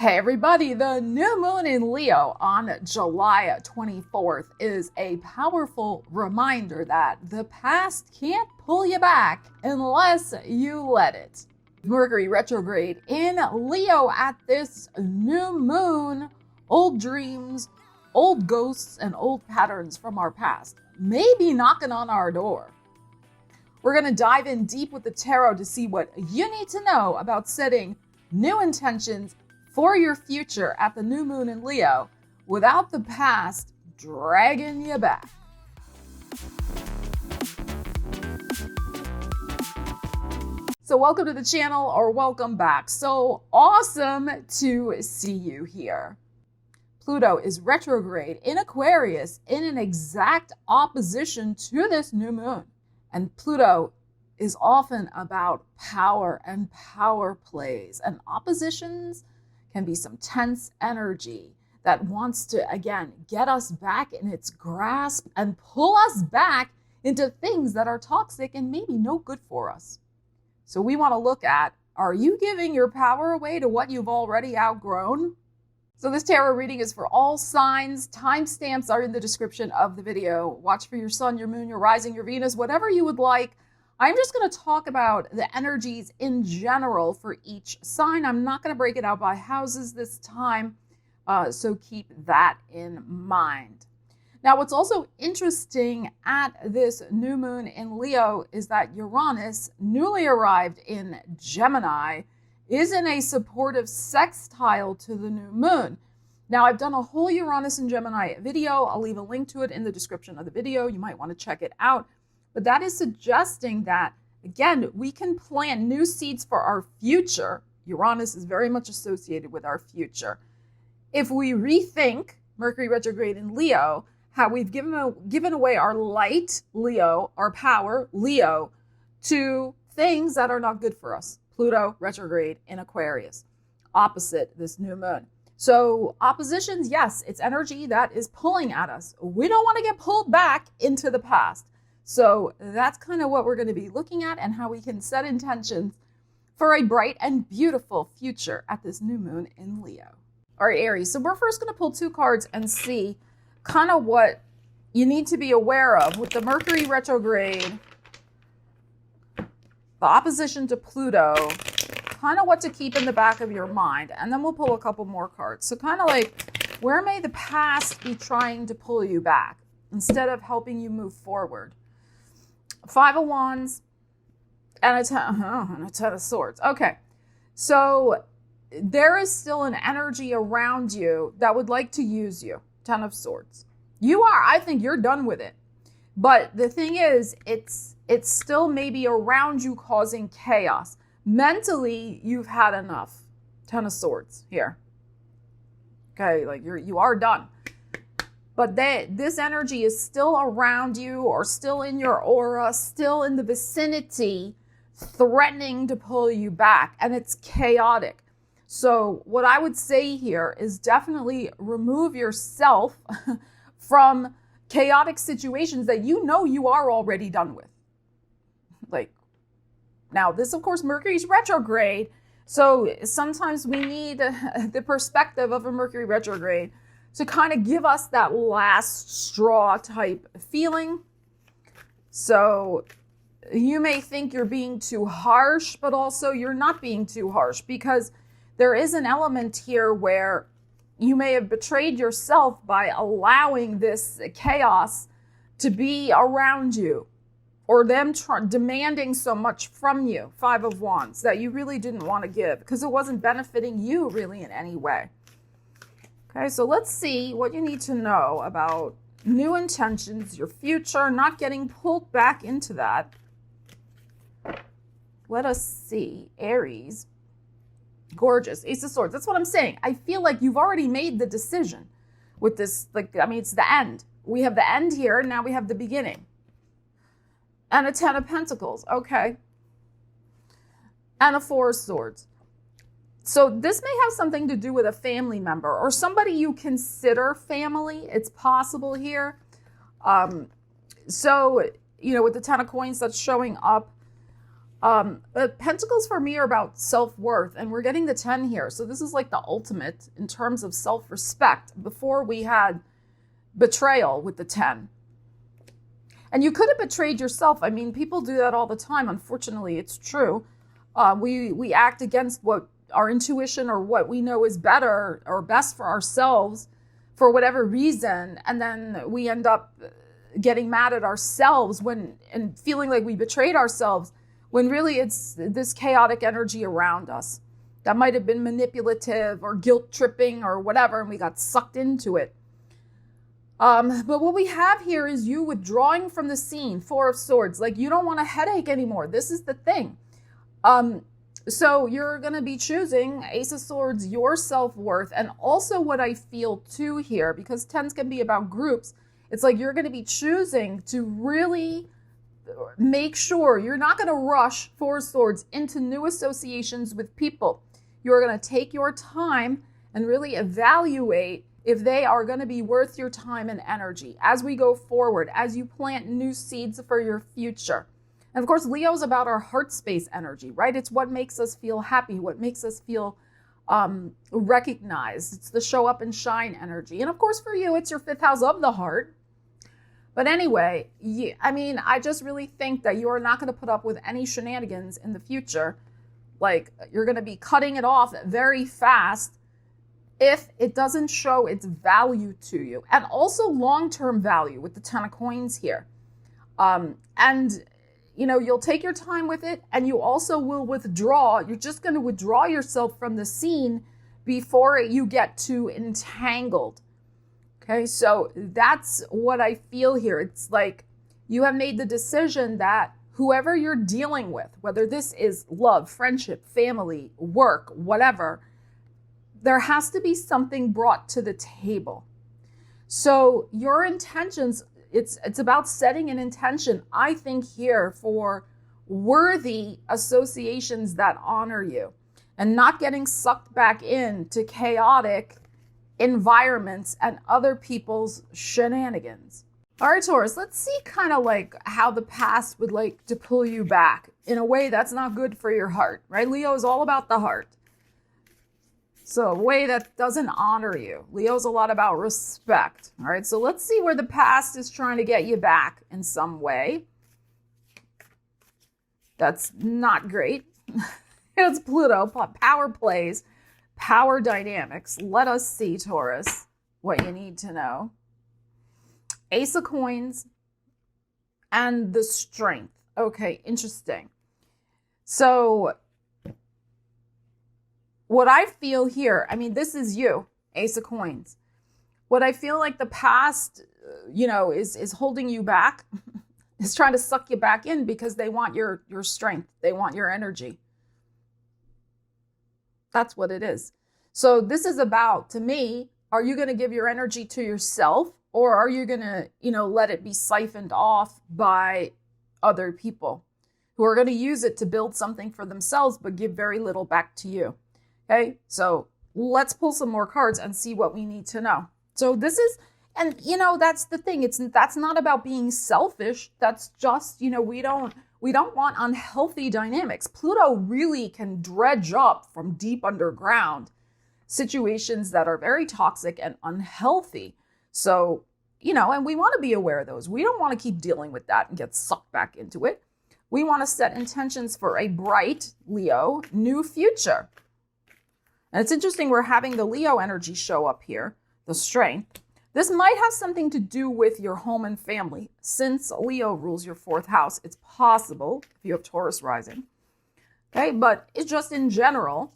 Hey everybody, the new moon in Leo on July 24th is a powerful reminder that the past can't pull you back unless you let it. Mercury retrograde in Leo at this new moon, old dreams, old ghosts, and old patterns from our past may be knocking on our door. We're going to dive in deep with the tarot to see what you need to know about setting new intentions for your future at the new moon in Leo without the past dragging you back. So welcome to the channel, or welcome back. So awesome to see you here. Pluto is retrograde in Aquarius in an exact opposition to this new moon. And Pluto is often about power and power plays, and oppositions can be some tense energy that wants to, again, get us back in its grasp and pull us back into things that are toxic and maybe no good for us. So we want to look at, are you giving your power away to what you've already outgrown? So this tarot reading is for all signs. Timestamps are in the description of the video. Watch for your sun, your moon, your rising, your Venus, whatever you would like. I'm just going to talk about the energies in general for each sign. I'm not going to break it out by houses this time, so keep that in mind. Now, what's also interesting at this new moon in Leo is that Uranus, newly arrived in Gemini, is in a supportive sextile to the new moon. Now, I've done a whole Uranus and Gemini video. I'll leave a link to it in the description of the video. You might want to check it out. But that is suggesting that, again, we can plant new seeds for our future. Uranus is very much associated with our future. If we rethink Mercury retrograde in Leo, how we've given away our light, Leo, our power, Leo, to things that are not good for us. Pluto retrograde in Aquarius, opposite this new moon. So oppositions, yes, it's energy that is pulling at us. We don't want to get pulled back into the past. So that's kind of what we're going to be looking at, and how we can set intentions for a bright and beautiful future at this new moon in Leo. All right, Aries. So we're first going to pull two cards and see kind of what you need to be aware of with the Mercury retrograde, the opposition to Pluto, kind of what to keep in the back of your mind. And then we'll pull a couple more cards. So kind of like, where may the past be trying to pull you back instead of helping you move forward? Five of Wands and a Ten of Swords. Okay, so there is still an energy around you that would like to use you. Ten of Swords. I think you're done with it. But the thing is, it's still maybe around you causing chaos. Mentally, you've had enough. Ten of Swords here. Okay, like you are done. But this energy is still around you, or still in your aura, still in the vicinity, threatening to pull you back, and it's chaotic. So what I would say here is definitely remove yourself from chaotic situations that you know you are already done with. Like, now this, of course, Mercury's retrograde, so sometimes we need the perspective of a Mercury retrograde to kind of give us that last straw type feeling. So you may think you're being too harsh, but also you're not being too harsh, because there is an element here where you may have betrayed yourself by allowing this chaos to be around you, or them demanding so much from you, Five of Wands, that you really didn't want to give because it wasn't benefiting you really in any way. Okay, so let's see what you need to know about new intentions, your future, not getting pulled back into that. Let us see. Aries. Gorgeous. Ace of Swords. That's what I'm saying. I feel like you've already made the decision with this. It's the end. We have the end here, and now we have the beginning. And a Ten of Pentacles. Okay. And a Four of Swords. So this may have something to do with a family member or somebody you consider family. It's possible here. So, with the Ten of Coins that's showing up, But Pentacles for me are about self-worth, and we're getting the 10 here. So this is like the ultimate in terms of self-respect. Before we had betrayal with the 10. And you could have betrayed yourself. I mean, people do that all the time. Unfortunately, it's true. We act against what our intuition or what we know is better or best for ourselves for whatever reason. And then we end up getting mad at ourselves and feeling like we betrayed ourselves when really it's this chaotic energy around us that might have been manipulative or guilt tripping or whatever, and we got sucked into it. But what we have here is you withdrawing from the scene, Four of Swords. Like, you don't want a headache anymore. This is the thing. So you're going to be choosing, Ace of Swords, your self-worth. And also what I feel too here, because 10s can be about groups, it's like you're going to be choosing to really make sure you're not going to rush, Four of Swords, into new associations with people. You're going to take your time and really evaluate if they are going to be worth your time and energy as we go forward, as you plant new seeds for your future. And of course, Leo is about our heart space energy, right? It's what makes us feel happy, what makes us feel recognized. It's the show up and shine energy. And of course, for you, it's your 5th house of the heart. But anyway, I just really think that you are not going to put up with any shenanigans in the future. Like, you're going to be cutting it off very fast if it doesn't show its value to you. And also long-term value with the 10 of coins here. You'll take your time with it, and you also will withdraw. You're just going to withdraw yourself from the scene before you get too entangled. Okay, so that's what I feel here. It's like you have made the decision that whoever you're dealing with, whether this is love, friendship, family, work, whatever, there has to be something brought to the table. So your intentions, it's about setting an intention, I think, here for worthy associations that honor you and not getting sucked back into chaotic environments and other people's shenanigans. All right, Taurus, let's see kind of like how the past would like to pull you back in a way that's not good for your heart, right? Leo is all about the heart. So a way that doesn't honor you. Leo's a lot about respect. All right, so let's see where the past is trying to get you back in some way. That's not great. It's Pluto, power plays, power dynamics. Let us see, Taurus, what you need to know. Ace of coins and the strength. Okay, interesting. So what I feel here, this is you, Ace of coins. What I feel like the past, is holding you back, is trying to suck you back in because they want your strength. They want your energy. That's what it is. So this is about, to me, are you going to give your energy to yourself, or are you going to, let it be siphoned off by other people who are going to use it to build something for themselves, but give very little back to you? Okay, so let's pull some more cards and see what we need to know. So this is, and that's the thing. That's not about being selfish. That's just, we don't want unhealthy dynamics. Pluto really can dredge up from deep underground situations that are very toxic and unhealthy. So, and we want to be aware of those. We don't want to keep dealing with that and get sucked back into it. We want to set intentions for a bright, Leo, new future. And it's interesting, we're having the Leo energy show up here, the strength. This might have something to do with your home and family. Since Leo rules your 4th house, it's possible if you have Taurus rising. Okay, but it's just in general.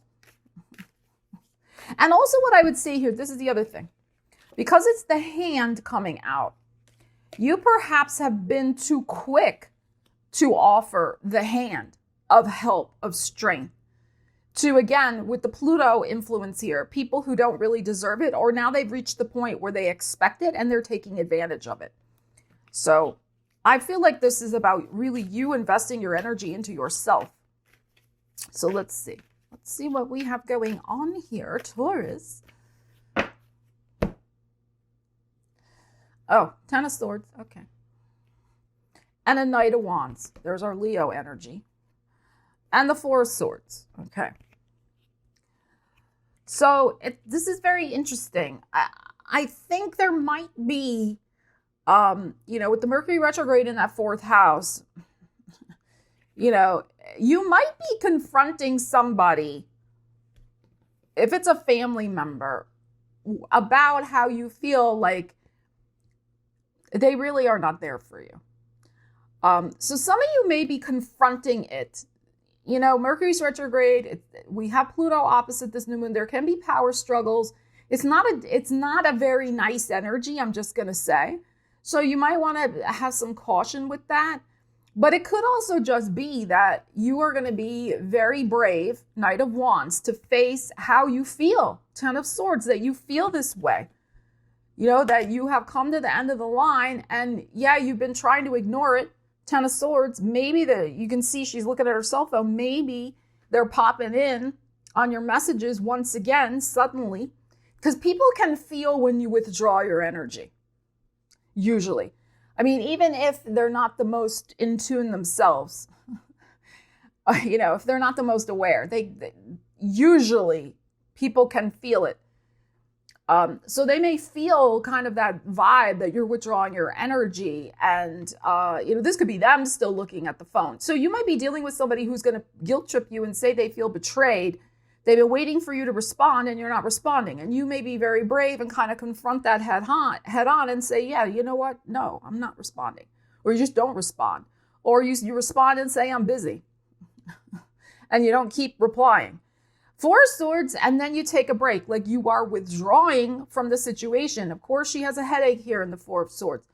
And also what I would say here, this is the other thing. Because it's the hand coming out, you perhaps have been too quick to offer the hand of help, of strength. To, again, with the Pluto influence here, people who don't really deserve it, or now they've reached the point where they expect it and they're taking advantage of it. So I feel like this is about really you investing your energy into yourself. So let's see. Let's see what we have going on here, Taurus. Oh, 10 of Swords. Okay. And a Knight of Wands. There's our Leo energy. and the Four of Swords. Okay. So this is very interesting. I think there might be, with the Mercury retrograde in that fourth house, you might be confronting somebody, if it's a family member, about how you feel like they really are not there for you. So some of you may be confronting it. Mercury's retrograde, we have Pluto opposite this new moon. There can be power struggles. It's not a very nice energy, I'm just going to say. So you might want to have some caution with that. But it could also just be that you are going to be very brave, Knight of Wands, to face how you feel. Ten of Swords, that you feel this way. That you have come to the end of the line, and yeah, you've been trying to ignore it. Ten of Swords, maybe you can see she's looking at her cell phone. Maybe they're popping in on your messages once again, suddenly. Because people can feel when you withdraw your energy, usually. I mean, even if they're not the most in tune themselves, if they're not the most aware, they usually people can feel it. So they may feel kind of that vibe that you're withdrawing your energy, and this could be them still looking at the phone. So you might be dealing with somebody who's going to guilt trip you and say they feel betrayed. They've been waiting for you to respond and you're not responding. And you may be very brave and kind of confront that head on and say, yeah, you know what? No, I'm not responding. Or you just don't respond. Or you respond and say, I'm busy. And you don't keep replying. Four of Swords, and then you take a break. Like you are withdrawing from the situation. Of course, she has a headache here in the Four of Swords.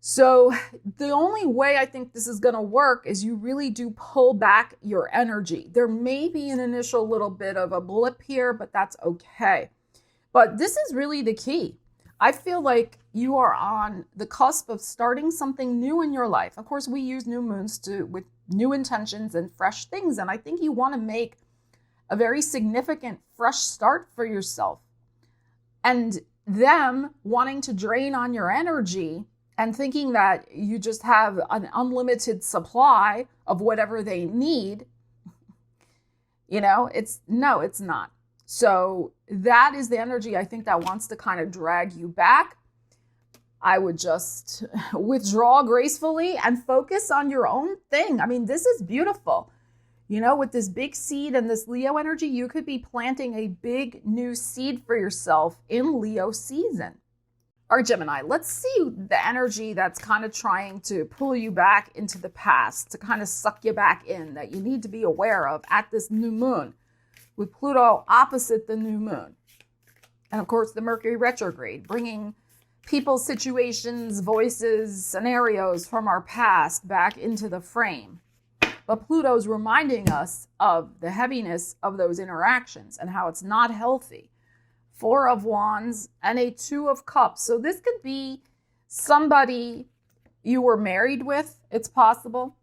So the only way I think this is going to work is you really do pull back your energy. There may be an initial little bit of a blip here, but that's okay. But this is really the key. I feel like you are on the cusp of starting something new in your life. Of course, we use new moons with new intentions and fresh things. And I think you want to make a very significant fresh start for yourself. And them wanting to drain on your energy and thinking that you just have an unlimited supply of whatever they need, it's not. So that is the energy I think that wants to kind of drag you back. I would just withdraw gracefully and focus on your own thing. I mean, this is beautiful. With this big seed and this Leo energy, you could be planting a big new seed for yourself in Leo season. All right, Gemini, let's see the energy that's kind of trying to pull you back into the past, to kind of suck you back in, that you need to be aware of at this new moon, with Pluto opposite the new moon. And of course, the Mercury retrograde, bringing people, situations, voices, scenarios from our past back into the frame. But Pluto's reminding us of the heaviness of those interactions and how it's not healthy. Four of Wands and a Two of Cups. So this could be somebody you were married with. It's possible.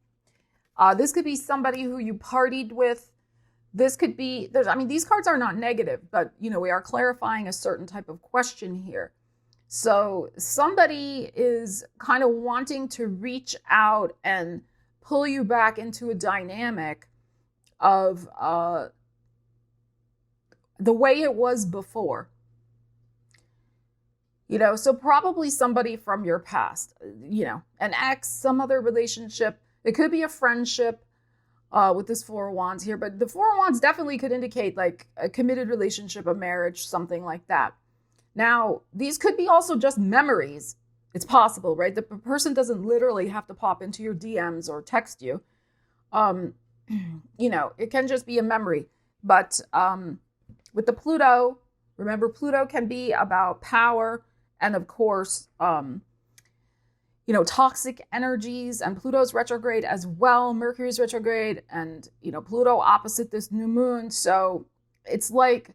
This could be somebody who you partied with. This could be, these cards are not negative, but, we are clarifying a certain type of question here. So somebody is kind of wanting to reach out and pull you back into a dynamic of the way it was before. So probably somebody from your past, an ex, some other relationship. It could be a friendship with this Four of Wands here, but the Four of Wands definitely could indicate like a committed relationship, a marriage, something like that. Now, these could be also just memories. It's possible, right? The person doesn't literally have to pop into your DMs or text you. It can just be a memory. But with the Pluto, remember, Pluto can be about power and, of course, toxic energies, and Pluto's retrograde as well. Mercury's retrograde and, Pluto opposite this new moon. So it's like,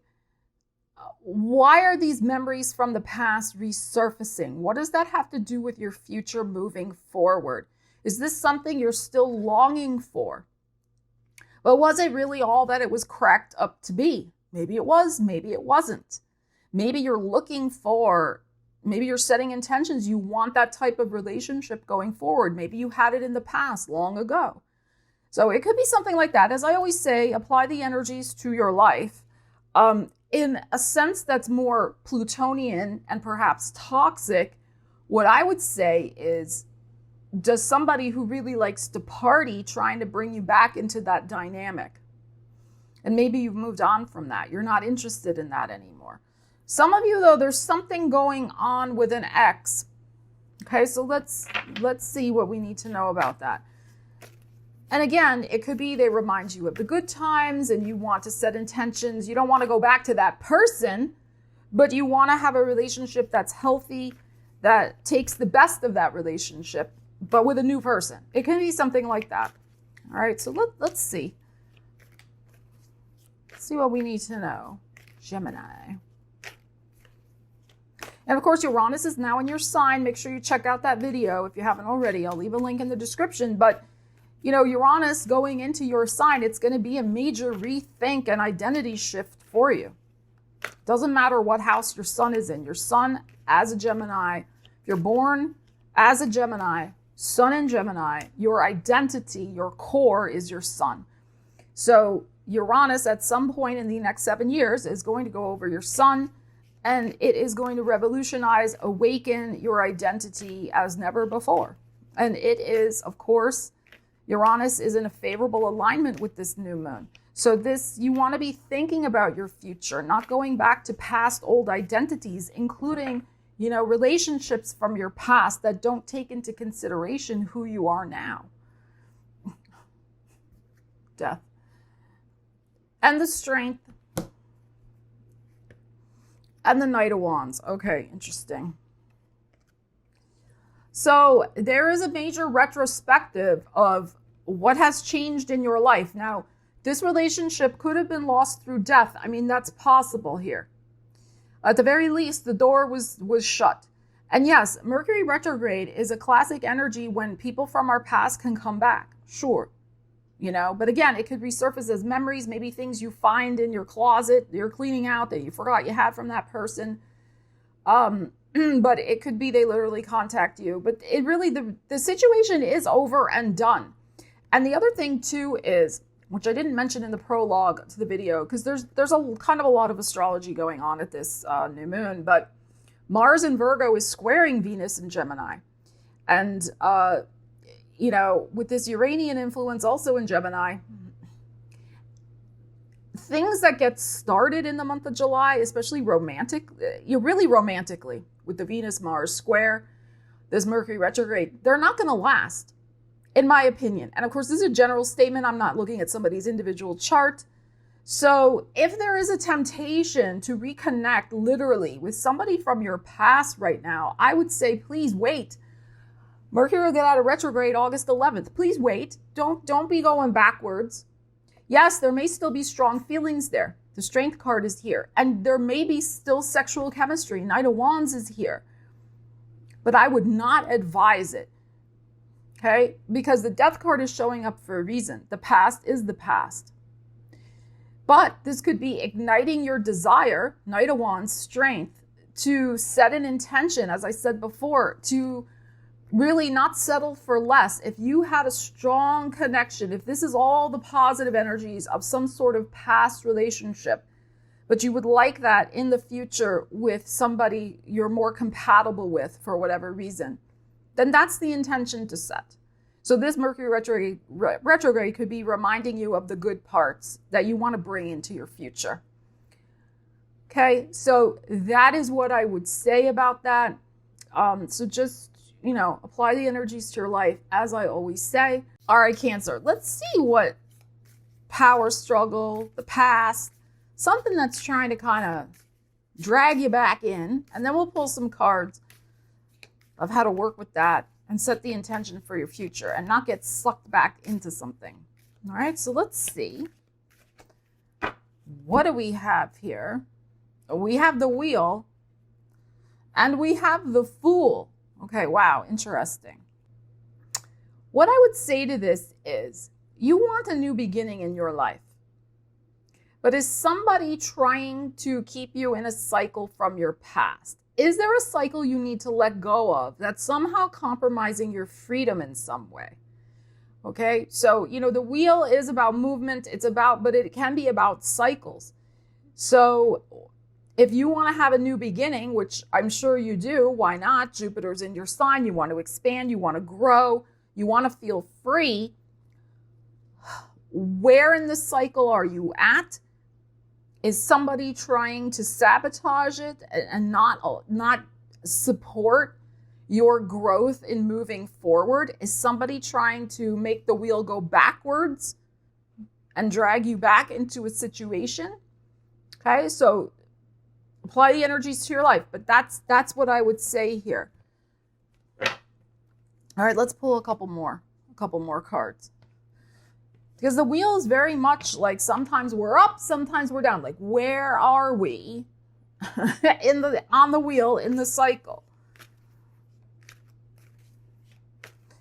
why are these memories from the past resurfacing? What does that have to do with your future moving forward? Is this something you're still longing for? But was it really all that it was cracked up to be? Maybe it was, maybe it wasn't. Maybe you're maybe you're setting intentions. You want that type of relationship going forward. Maybe you had it in the past long ago. So it could be something like that. As I always say, apply the energies to your life in a sense that's more Plutonian and perhaps toxic. What I would say is, does somebody who really likes to party trying to bring you back into that dynamic? And maybe you've moved on from that. You're not interested in that anymore. Some of you, though, there's something going on with an ex. Okay, so let's see what we need to know about that. And again, it could be they remind you of the good times and you want to set intentions. You don't want to go back to that person, but you want to have a relationship that's healthy, that takes the best of that relationship, but with a new person. It can be something like that. All right, so let's see. Let's see what we need to know. Gemini. And of course, Uranus is now in your sign. Make sure you check out that video if you haven't already. I'll leave a link in the description. But, you know, Uranus going into your sign, it's going to be a major rethink and identity shift for you. Doesn't matter what house your sun is in. Your sun as a Gemini, if you're born as a Gemini, sun in Gemini, your identity, your core is your sun. So Uranus at some point in the next 7 years is going to go over your sun, and it is going to revolutionize, awaken your identity as never before. And it is, of course, Uranus is in a favorable alignment with this new moon. So this, you want to be thinking about your future, not going back to past old identities, including, you know, relationships from your past that don't take into consideration who you are now. Death. And the Strength. And the Knight of Wands. Okay, interesting. So there is a major retrospective of what has changed in your life. Now, this relationship could have been lost through death. I mean, that's possible here. At the very least, the door was shut. And yes, Mercury retrograde is a classic energy when people from our past can come back. Sure. You know, but again, it could resurface as memories, maybe things you find in your closet, you're cleaning out that you forgot you had from that person. But it could be they literally contact you. But it really, the situation is over and done. And the other thing too is, which I didn't mention in the prologue to the video, because there's a kind of a lot of astrology going on at this new moon, but Mars in Virgo is squaring Venus in Gemini. And, you know, with this Uranian influence also in Gemini, things that get started in the month of July, especially really romantically, with the Venus-Mars square, this Mercury retrograde, they're not going to last, in my opinion. And of course, this is a general statement. I'm not looking at somebody's individual chart. So if there is a temptation to reconnect literally with somebody from your past right now, I would say, please wait. Mercury will get out of retrograde August 11th. Please wait. Don't be going backwards. Yes, there may still be strong feelings there. The Strength card is here. And there may be still sexual chemistry. Knight of Wands is here. But I would not advise it. Okay? Because the Death card is showing up for a reason. The past is the past. But this could be igniting your desire, Knight of Wands, Strength, to set an intention, as I said before, to really not settle for less. If you had a strong connection, if this is all the positive energies of some sort of past relationship, but you would like that in the future with somebody you're more compatible with for whatever reason, then that's the intention to set. So this Mercury retrograde could be reminding you of the good parts that you want to bring into your future. Okay, so that is what I would say about that. So just, you know, apply the energies to your life, as I always say. All right, Cancer, let's see what power struggle, the past, something that's trying to kind of drag you back in, and then we'll pull some cards of how to work with that and set the intention for your future and not get sucked back into something. All right, so let's see. What do we have here? We have the Wheel and we have the Fool. Okay, wow, interesting. What I would say to this is, you want a new beginning in your life. But is somebody trying to keep you in a cycle from your past? Is there a cycle you need to let go of that's somehow compromising your freedom in some way? Okay, so, the wheel is about movement. But it can be about cycles. So if you want to have a new beginning, which I'm sure you do, why not? Jupiter's in your sign. You want to expand. You want to grow. You want to feel free. Where in the cycle are you at? Is somebody trying to sabotage it and not support your growth in moving forward? Is somebody trying to make the wheel go backwards and drag you back into a situation? Okay, so apply the energies to your life, but that's what I would say here. All right, let's pull a couple more cards. Because the wheel is very much like sometimes we're up, sometimes we're down. Like, where are we on the wheel in the cycle?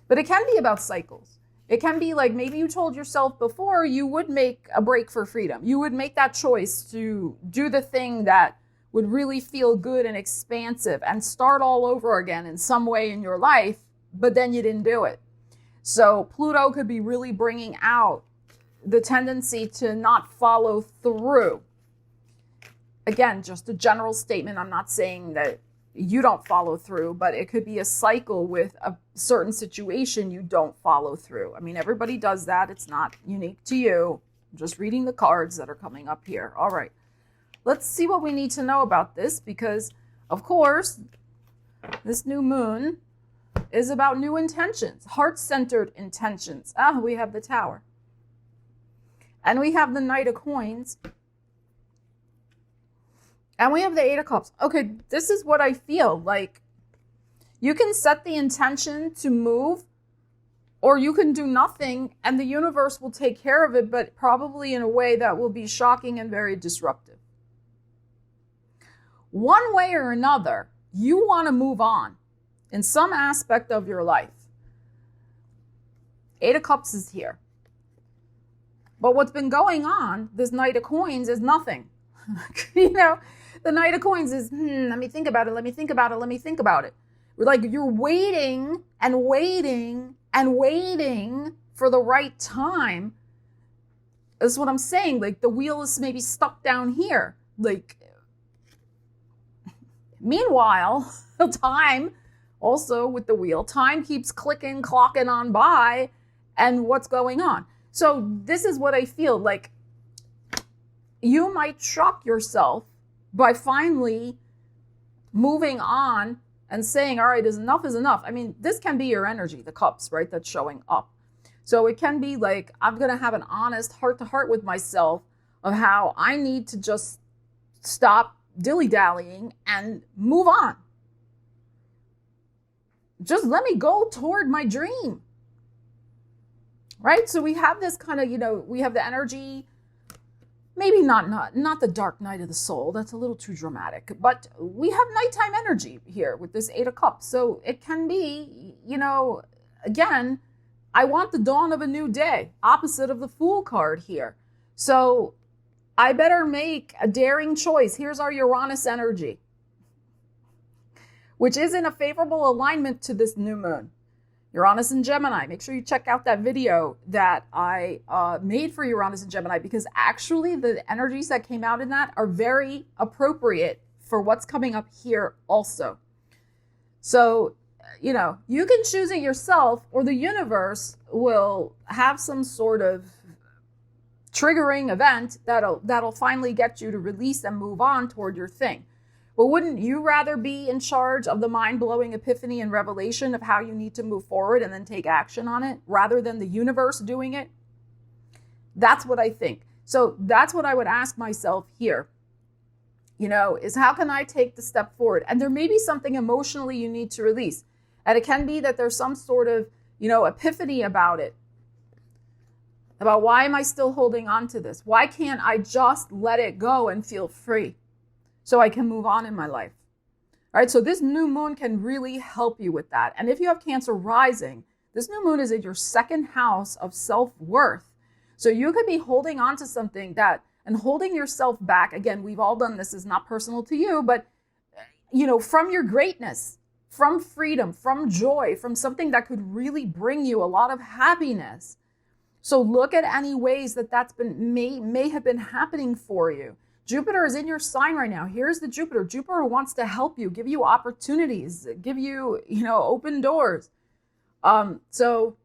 But it can be about cycles. It can be like maybe you told yourself before you would make a break for freedom. You would make that choice to do the thing that would really feel good and expansive and start all over again in some way in your life, but then you didn't do it. So Pluto could be really bringing out the tendency to not follow through. Again, just a general statement. I'm not saying that you don't follow through, but it could be a cycle with a certain situation you don't follow through. I mean, everybody does that. It's not unique to you. I'm just reading the cards that are coming up here. All right. Let's see what we need to know about this because, of course, this new moon is about new intentions, heart-centered intentions. We have the Tower. And we have the Knight of Coins. And we have the Eight of Cups. Okay, this is what I feel like. You can set the intention to move, or you can do nothing, and the universe will take care of it, but probably in a way that will be shocking and very disruptive. One way or another, you want to move on in some aspect of your life. Eight of Cups is here. But what's been going on, this Knight of Coins, is nothing. The Knight of Coins is, let me think about it. Like you're waiting and waiting and waiting for the right time. That's what I'm saying. Like the wheel is maybe stuck down here. Like, meanwhile, time also with the wheel, time keeps clocking on by, and what's going on? So this is what I feel like. You might shock yourself by finally moving on and saying, all right, enough is enough. I mean, this can be your energy, the cups, right? That's showing up. So it can be like, I'm going to have an honest heart-to-heart with myself of how I need to just stop dilly-dallying and move on. Just let me go toward my dream. Right? So we have this kind of, we have the energy, maybe not the dark night of the soul. That's a little too dramatic. But we have nighttime energy here with this Eight of Cups. So it can be, again, I want the dawn of a new day, opposite of the Fool card here. So I better make a daring choice. Here's our Uranus energy, which is in a favorable alignment to this new moon. Uranus and Gemini. Make sure you check out that video that I made for Uranus and Gemini, because actually the energies that came out in that are very appropriate for what's coming up here also. So, you can choose it yourself, or the universe will have some sort of triggering event that'll finally get you to release and move on toward your thing. But wouldn't you rather be in charge of the mind-blowing epiphany and revelation of how you need to move forward and then take action on it, rather than the universe doing it? That's what I think. So that's what I would ask myself here, is how can I take the step forward? And there may be something emotionally you need to release. And it can be that there's some sort of, epiphany about it. About why am I still holding on to this? Why can't I just let it go and feel free? So I can move on in my life. All right, so this new moon can really help you with that. And if you have Cancer rising, this new moon is in your second house of self-worth. So you could be holding on to something and holding yourself back. Again, we've all done this. It's not personal to you, but, from your greatness, from freedom, from joy, from something that could really bring you a lot of happiness. So look at any ways that that's been may have been happening for you. Jupiter is in your sign right now. Here's the Jupiter. Jupiter wants to help you, give you opportunities, give you, open doors. So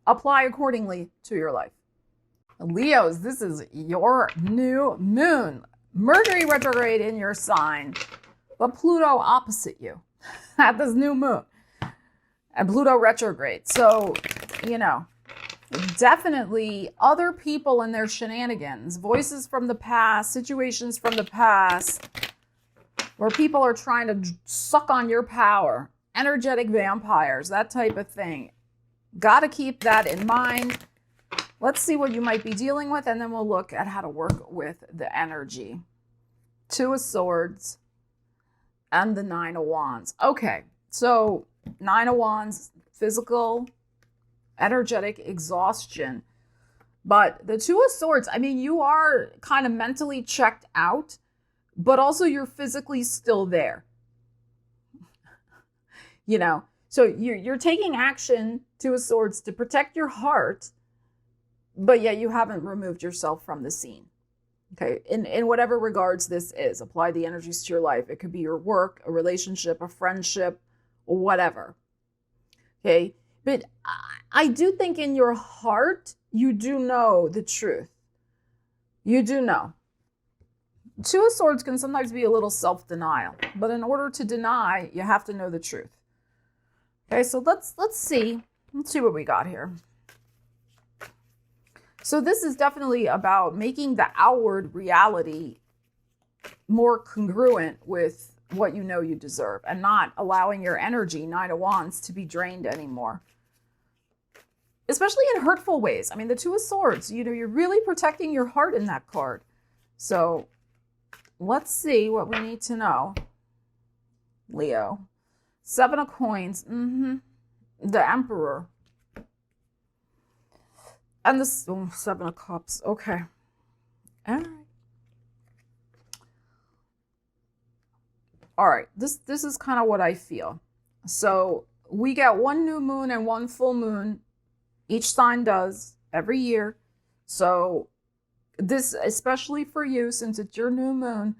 apply accordingly to your life. Leos, this is your new moon. Mercury retrograde in your sign, but Pluto opposite you at this new moon. And Pluto retrograde. So, definitely other people and their shenanigans, voices from the past, situations from the past, where people are trying to suck on your power, energetic vampires, that type of thing. Got to keep that in mind. Let's see what you might be dealing with, and then we'll look at how to work with the energy. 2 of Swords and the 9 of Wands. Okay, so 9 of Wands, physical, energetic exhaustion. But the 2 of Swords, you are kind of mentally checked out, but also you're physically still there. So you're taking action, 2 of Swords, to protect your heart, but yet you haven't removed yourself from the scene. Okay, in whatever regards this is, apply the energies to your life. It could be your work, a relationship, a friendship, whatever. Okay, but I do think in your heart, you do know the truth. You do know. 2 of Swords can sometimes be a little self-denial, but in order to deny, you have to know the truth. Okay, so let's see. Let's see what we got here. So this is definitely about making the outward reality more congruent with what you know you deserve and not allowing your energy, 9 of Wands, to be drained anymore. Especially in hurtful ways. The 2 of Swords, you're really protecting your heart in that card. So let's see what we need to know. Leo. 7 of Coins. The Emperor. And the 7 of Cups. Okay. All right. All right. This is kind of what I feel. So we get 1 new moon and 1 full moon. Each sign does every year. So this, especially for you, since it's your new moon,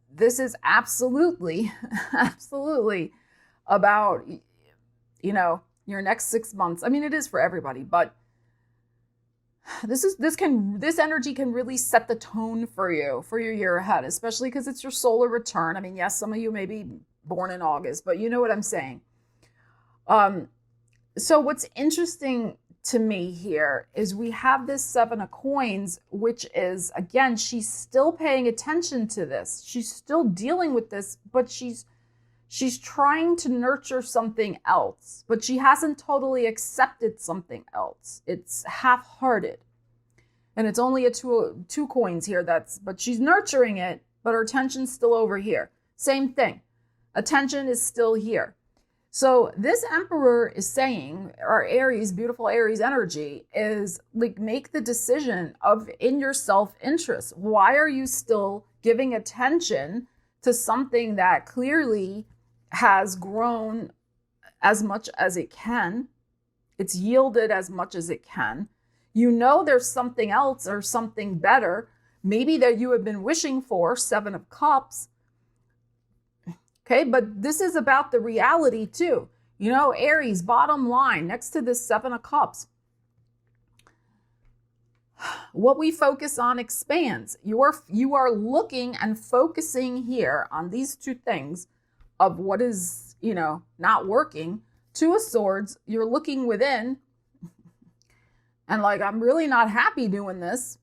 this is absolutely about, your next 6 months. It is for everybody, but this energy can really set the tone for your year ahead, especially because it's your solar return. Yes, some of you may be born in August, but you know what I'm saying. So what's interesting to me here is we have this 7 of Coins, which is, again, she's still paying attention to this. She's still dealing with this, but she's trying to nurture something else, but she hasn't totally accepted something else. It's half-hearted. And it's only a two coins here, but she's nurturing it, but her attention's still over here. Same thing. Attention is still here. So this Emperor is saying, or Aries, beautiful Aries energy, is like, make the decision in your self-interest. Why are you still giving attention to something that clearly has grown as much as it can? It's yielded as much as it can. There's something else or something better, maybe that you have been wishing for, 7 of Cups. Okay, but this is about the reality too. Aries, bottom line, next to this 7 of Cups. What we focus on expands. You are looking and focusing here on these 2 things of what is, not working. 2 of Swords, you're looking within and I'm really not happy doing this.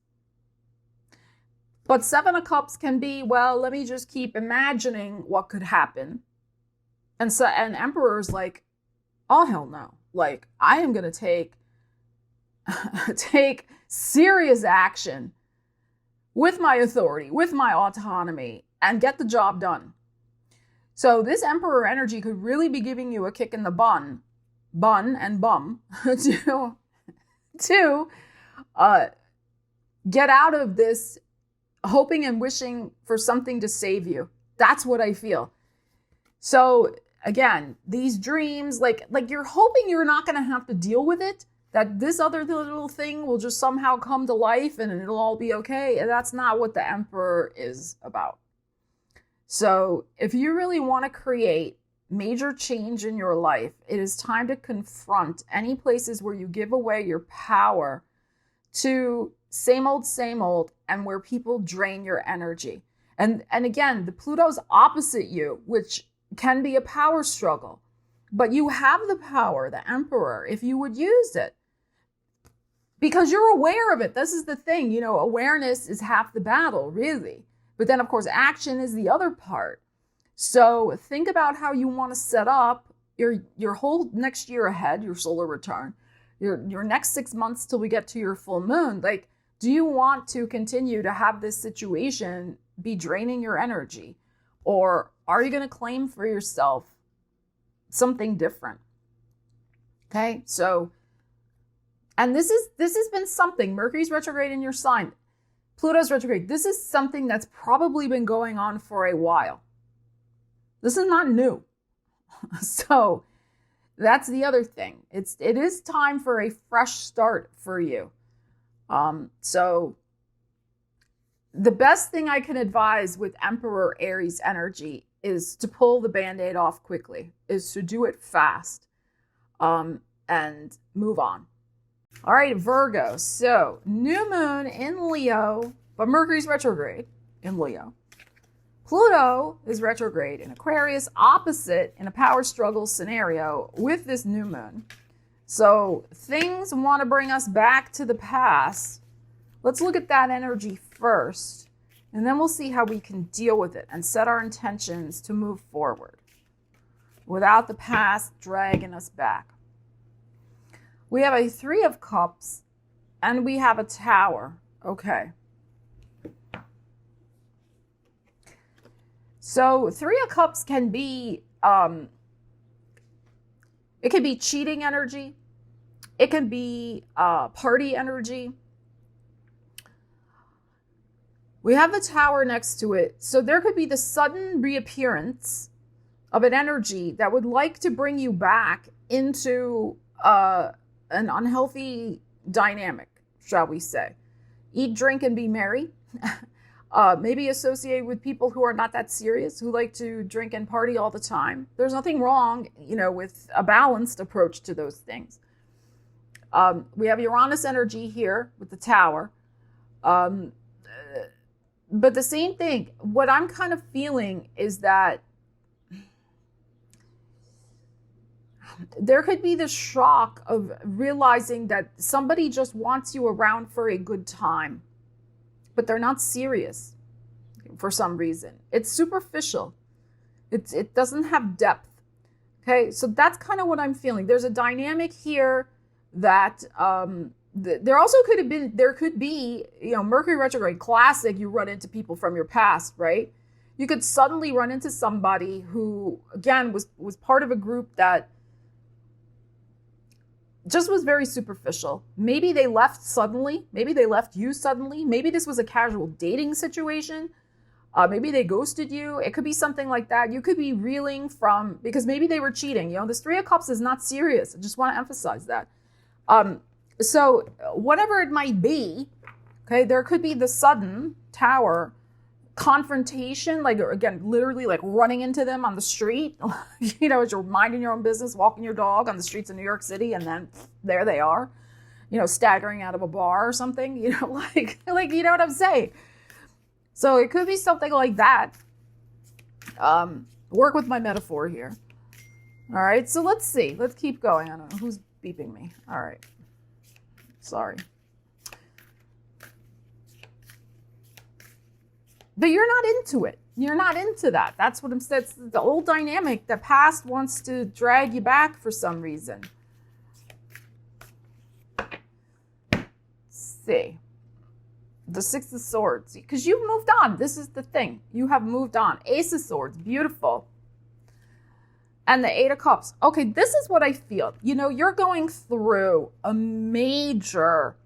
But 7 of Cups can be, well, let me just keep imagining what could happen. And Emperor's like, oh, hell no. I am going to take serious action with my authority, with my autonomy, and get the job done. So this Emperor energy could really be giving you a kick in the bum to get out of this hoping and wishing for something to save you. That's what I feel. So again, these dreams, like you're hoping you're not going to have to deal with it, that this other little thing will just somehow come to life and it'll all be okay. And that's not what the Emperor is about. So if you really want to create major change in your life, it is time to confront any places where you give away your power to same old, and where people drain your energy. And again, the Pluto's opposite you, which can be a power struggle. But you have the power, the Emperor, if you would use it. Because you're aware of it. This is the thing, you know, awareness is half the battle, really. But then, of course, action is the other part. So think about how you want to set up your whole next year ahead, your solar return, your next 6 months till we get to your full moon. Like, do you want to continue to have this situation be draining your energy? Or are you going to claim for yourself something different? Okay, so, and this has been something, Mercury's retrograde in your sign, Pluto's retrograde. This is something that's probably been going on for a while. This is not new. So that's the other thing. It is time for a fresh start for you. So the best thing I can advise with Emperor Aries energy is to pull the Band-Aid off quickly, is to do it fast, and move on. All right, Virgo. So new moon in Leo, but Mercury's retrograde in Leo. Pluto is retrograde in Aquarius, opposite in a power struggle scenario with this new moon. So things want to bring us back to the past. Let's look at that energy first, and then we'll see how we can deal with it and set our intentions to move forward without the past dragging us back. We have a 3 of Cups and we have a Tower. Okay. So 3 of Cups can be, it can be cheating energy. It can be party energy. We have the Tower next to it. So there could be the sudden reappearance of an energy that would like to bring you back into an unhealthy dynamic, shall we say. Eat, drink, and be merry. Maybe associated with people who are not that serious, who like to drink and party all the time. There's nothing wrong, you know, with a balanced approach to those things. We have Uranus energy here with the Tower. But the same thing, what I'm kind of feeling is that there could be the shock of realizing that somebody just wants you around for a good time, but they're not serious for some reason. It's superficial. It doesn't have depth. Okay, so that's kind of what I'm feeling. There's a dynamic here that there could be, you know, Mercury retrograde, classic, you run into people from your past, right? You could suddenly run into somebody who, again, was part of a group that just was very superficial. Maybe they left suddenly. Maybe they left you suddenly. Maybe this was a casual dating situation. Maybe they ghosted you. It could be something like that. You could be reeling from, because maybe they were cheating. You know, this 3 of Cups is not serious. I just want to emphasize that. So whatever it might be, okay, there could be the sudden Tower confrontation, like, again, literally like running into them on the street, you know, as you're minding your own business, walking your dog on the streets of New York City, and then there they are, you know, staggering out of a bar or something, you know, like, you know what I'm saying? So it could be something like that. Work with my metaphor here. All right, so let's see. Let's keep going. I don't know who's beeping me. All right. Sorry. But you're not into it. You're not into that. That's what I'm saying. It's the old dynamic. The past wants to drag you back for some reason. Let's see. The 6 of Swords. Because you've moved on. This is the thing. You have moved on. Ace of Swords. Beautiful. And the 8 of Cups. Okay, this is what I feel. You know, you're going through a major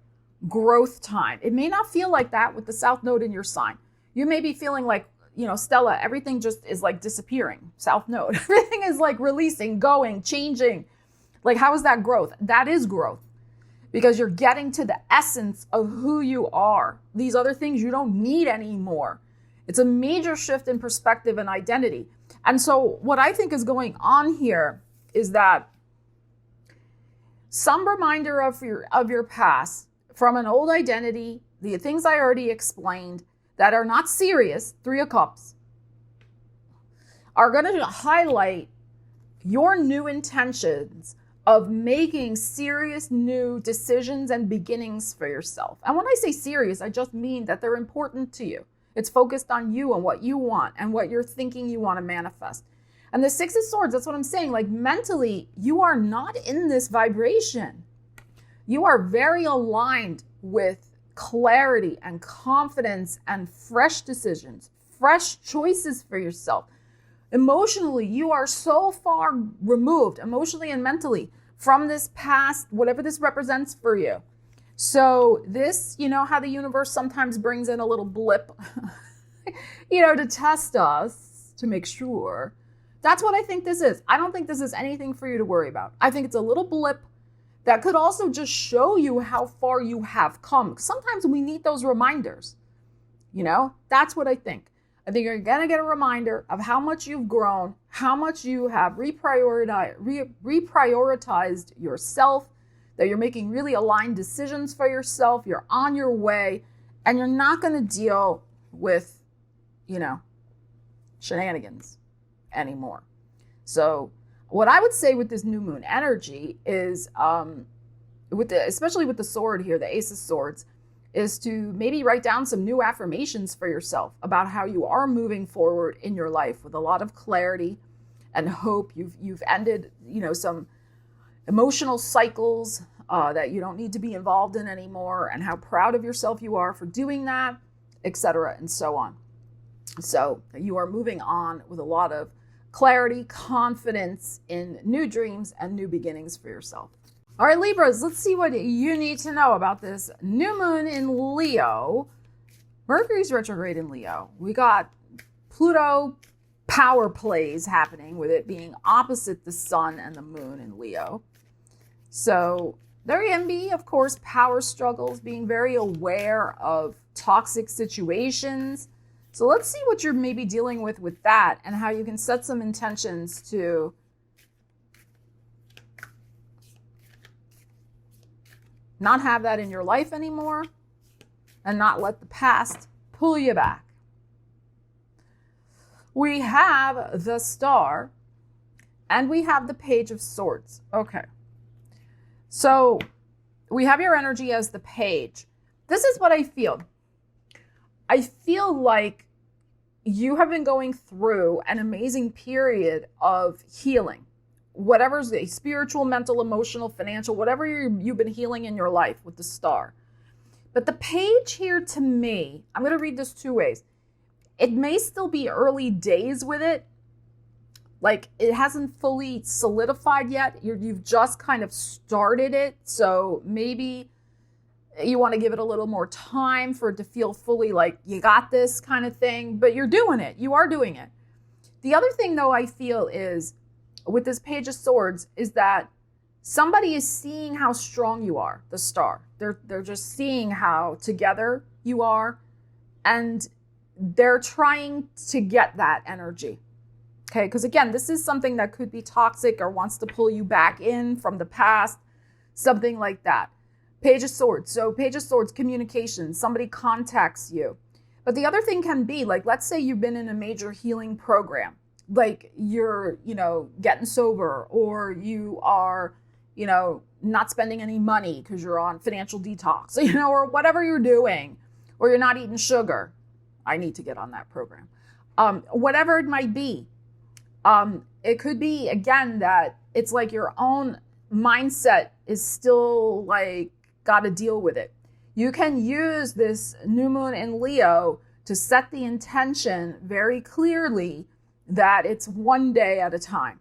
growth time. It may not feel like that with the South Node in your sign. You may be feeling like, Stella, everything just is like disappearing. South Node. Everything is like releasing, going, changing. Like, how is that growth? That is growth, because you're getting to the essence of who you are. These other things you don't need anymore. It's a major shift in perspective and identity. And so what I think is going on here is that some reminder of your past from an old identity, the things I already explained that are not serious, 3 of Cups, are going to highlight your new intentions of making serious new decisions and beginnings for yourself. And when I say serious, I just mean that they're important to you. It's focused on you and what you want and what you're thinking you want to manifest. And the 6 of Swords, that's what I'm saying. Like, mentally, you are not in this vibration. You are very aligned with clarity and confidence and fresh decisions, fresh choices for yourself. Emotionally, you are so far removed, emotionally and mentally, from this past, whatever this represents for you. So this, how the universe sometimes brings in a little blip, to test us, to make sure. That's what I think this is. I don't think this is anything for you to worry about. I think it's a little blip that could also just show you how far you have come. Sometimes we need those reminders. That's what I think. I think you're going to get a reminder of how much you've grown, how much you have reprioritized yourself, that you're making really aligned decisions for yourself. You're on your way, and you're not going to deal with, shenanigans anymore. So what I would say with this new moon energy is, especially with the sword here, the Ace of Swords, is to maybe write down some new affirmations for yourself about how you are moving forward in your life with a lot of clarity and hope. You've ended, some emotional cycles that you don't need to be involved in anymore, and how proud of yourself you are for doing that, etc., and so on. So you are moving on with a lot of clarity, confidence in new dreams and new beginnings for yourself. All right, Libras, let's see what you need to know about this new moon in Leo. Mercury's retrograde in Leo. We got Pluto power plays happening with it being opposite the sun and the moon in Leo. So there can be, of course, power struggles, being very aware of toxic situations. So let's see what you're maybe dealing with that, and how you can set some intentions to not have that in your life anymore and not let the past pull you back. We have the Star and we have the Page of Swords. Okay. So we have your energy as the Page. This is what I feel. I feel like you have been going through an amazing period of healing. Whatever's the spiritual, mental, emotional, financial, whatever you've been healing in your life with the Star. But the Page here, to me, I'm going to read this 2 ways. It may still be early days with it. Like, it hasn't fully solidified yet. You've just kind of started it. So maybe you want to give it a little more time for it to feel fully like you got this kind of thing. But you're doing it. You are doing it. The other thing, though, I feel is with this Page of Swords is that somebody is seeing how strong you are, the Star. They're just seeing how together you are, and they're trying to get that energy. Okay, because again, this is something that could be toxic or wants to pull you back in from the past, something like that. Page of Swords. So Page of Swords, communication. Somebody contacts you. But the other thing can be, like, let's say you've been in a major healing program. Like you're, getting sober, or you are, not spending any money because you're on financial detox, or whatever you're doing, or you're not eating sugar. I need to get on that program. Whatever it might be. It could be, again, that it's like your own mindset is still like, got to deal with it. You can use this new moon in Leo to set the intention very clearly that it's one day at a time.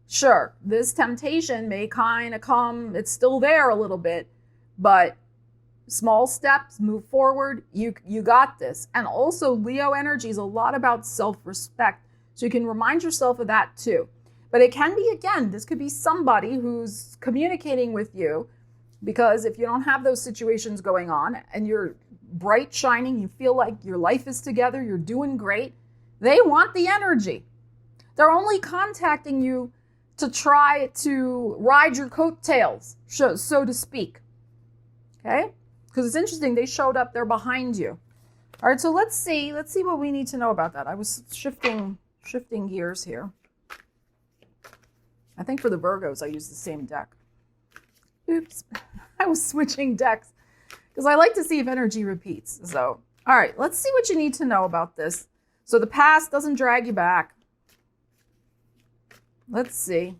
Sure, this temptation may kind of come, it's still there a little bit, but small steps, move forward. You got this. And also Leo energy is a lot about self-respect. So you can remind yourself of that too. But it can be, again, this could be somebody who's communicating with you, because if you don't have those situations going on and you're bright, shining, you feel like your life is together, you're doing great, they want the energy. They're only contacting you to try to ride your coattails, so to speak. Okay? Because it's interesting, they showed up, they're behind you. All right, so let's see what we need to know about that. I was shifting gears here. I think for the Virgos, I used the same deck. Oops, I was switching decks because I like to see if energy repeats. So, all right, let's see what you need to know about this. So the past doesn't drag you back. Let's see.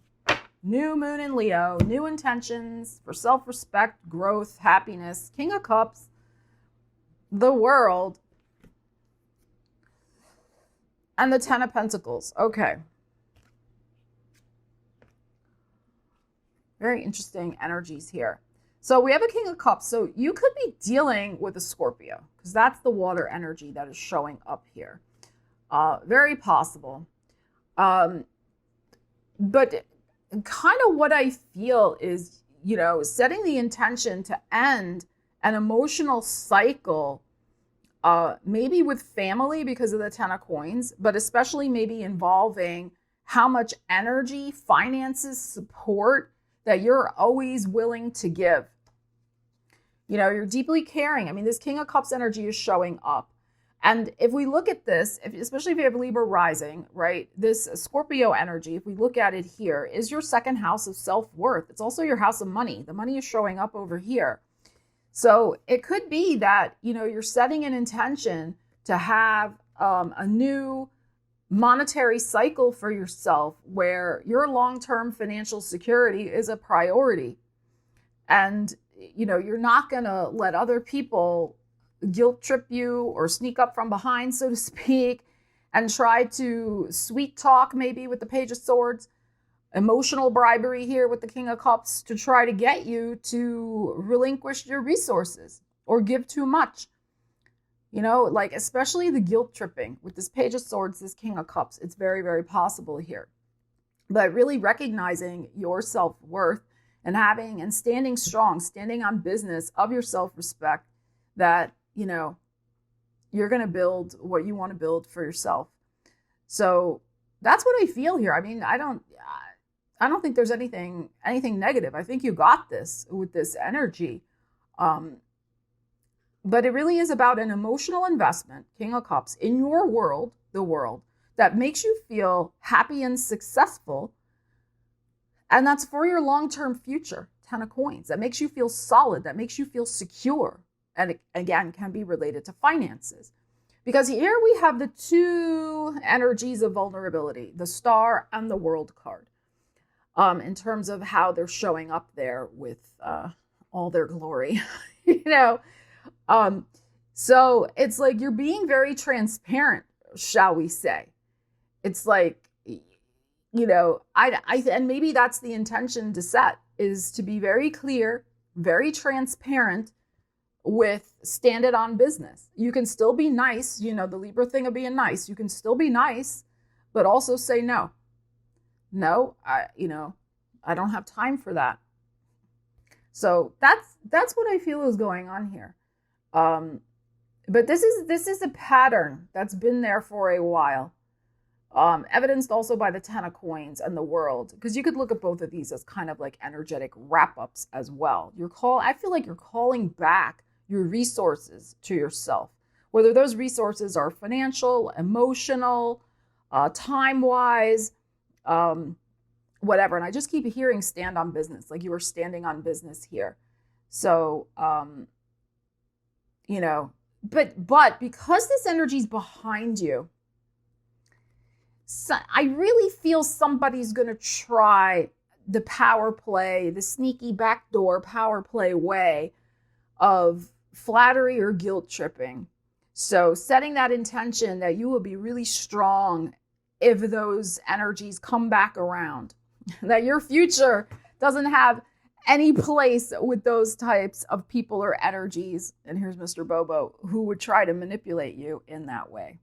New moon in Leo, new intentions for self-respect, growth, happiness, King of Cups, the World, and the Ten of Pentacles. Okay. Very interesting energies here. So we have a King of Cups. So you could be dealing with a Scorpio, because that's the water energy that is showing up here. Very possible. But kind of what I feel is, setting the intention to end an emotional cycle, maybe with family because of the Ten of Coins, but especially maybe involving how much energy, finances, support that you're always willing to give. You're deeply caring. I mean, this King of Cups energy is showing up. And if we look at this, especially if you have Libra rising, right, this Scorpio energy, if we look at it here, is your second house of self-worth. It's also your house of money. The money is showing up over here. So it could be that, you're setting an intention to have a new monetary cycle for yourself where your long-term financial security is a priority. And, you're not going to let other people guilt trip you or sneak up from behind, so to speak, and try to sweet talk maybe with the Page of Swords, emotional bribery here with the King of Cups to try to get you to relinquish your resources or give too much. Especially the guilt tripping with this Page of Swords, this King of Cups, it's very, very possible here. But really recognizing your self-worth and having and standing strong, standing on business of your self-respect, that, you're going to build what you want to build for yourself. So that's what I feel here. I mean, I don't think there's anything negative. I think you got this with this energy. But it really is about an emotional investment, King of Cups, in your world, the world, that makes you feel happy and successful. And that's for your long-term future, Ten of Coins. That makes you feel solid, that makes you feel secure. And it, again, can be related to finances. Because here we have the two energies of vulnerability, the Star and the World card, in terms of how they're showing up there with all their glory, So it's like you're being very transparent, shall we say. It's like, and maybe that's the intention to set, is to be very clear, very transparent, with stand it on business. You can still be nice, the Libra thing of being nice. You can still be nice, but also say no. No, I don't have time for that. So that's what I feel is going on here. But this is a pattern that's been there for a while. Evidenced also by the Ten of Coins and the World, because you could look at both of these as kind of like energetic wrap-ups as well. I feel like you're calling back your resources to yourself, whether those resources are financial, emotional, time-wise, whatever. And I just keep hearing stand on business, like you were standing on business here. So, but because this energy is behind you, so I really feel somebody's going to try the power play, the sneaky backdoor power play way of flattery or guilt tripping. So setting that intention that you will be really strong if those energies come back around, that your future doesn't have any place with those types of people or energies. And here's Mr. Bobo, who would try to manipulate you in that way.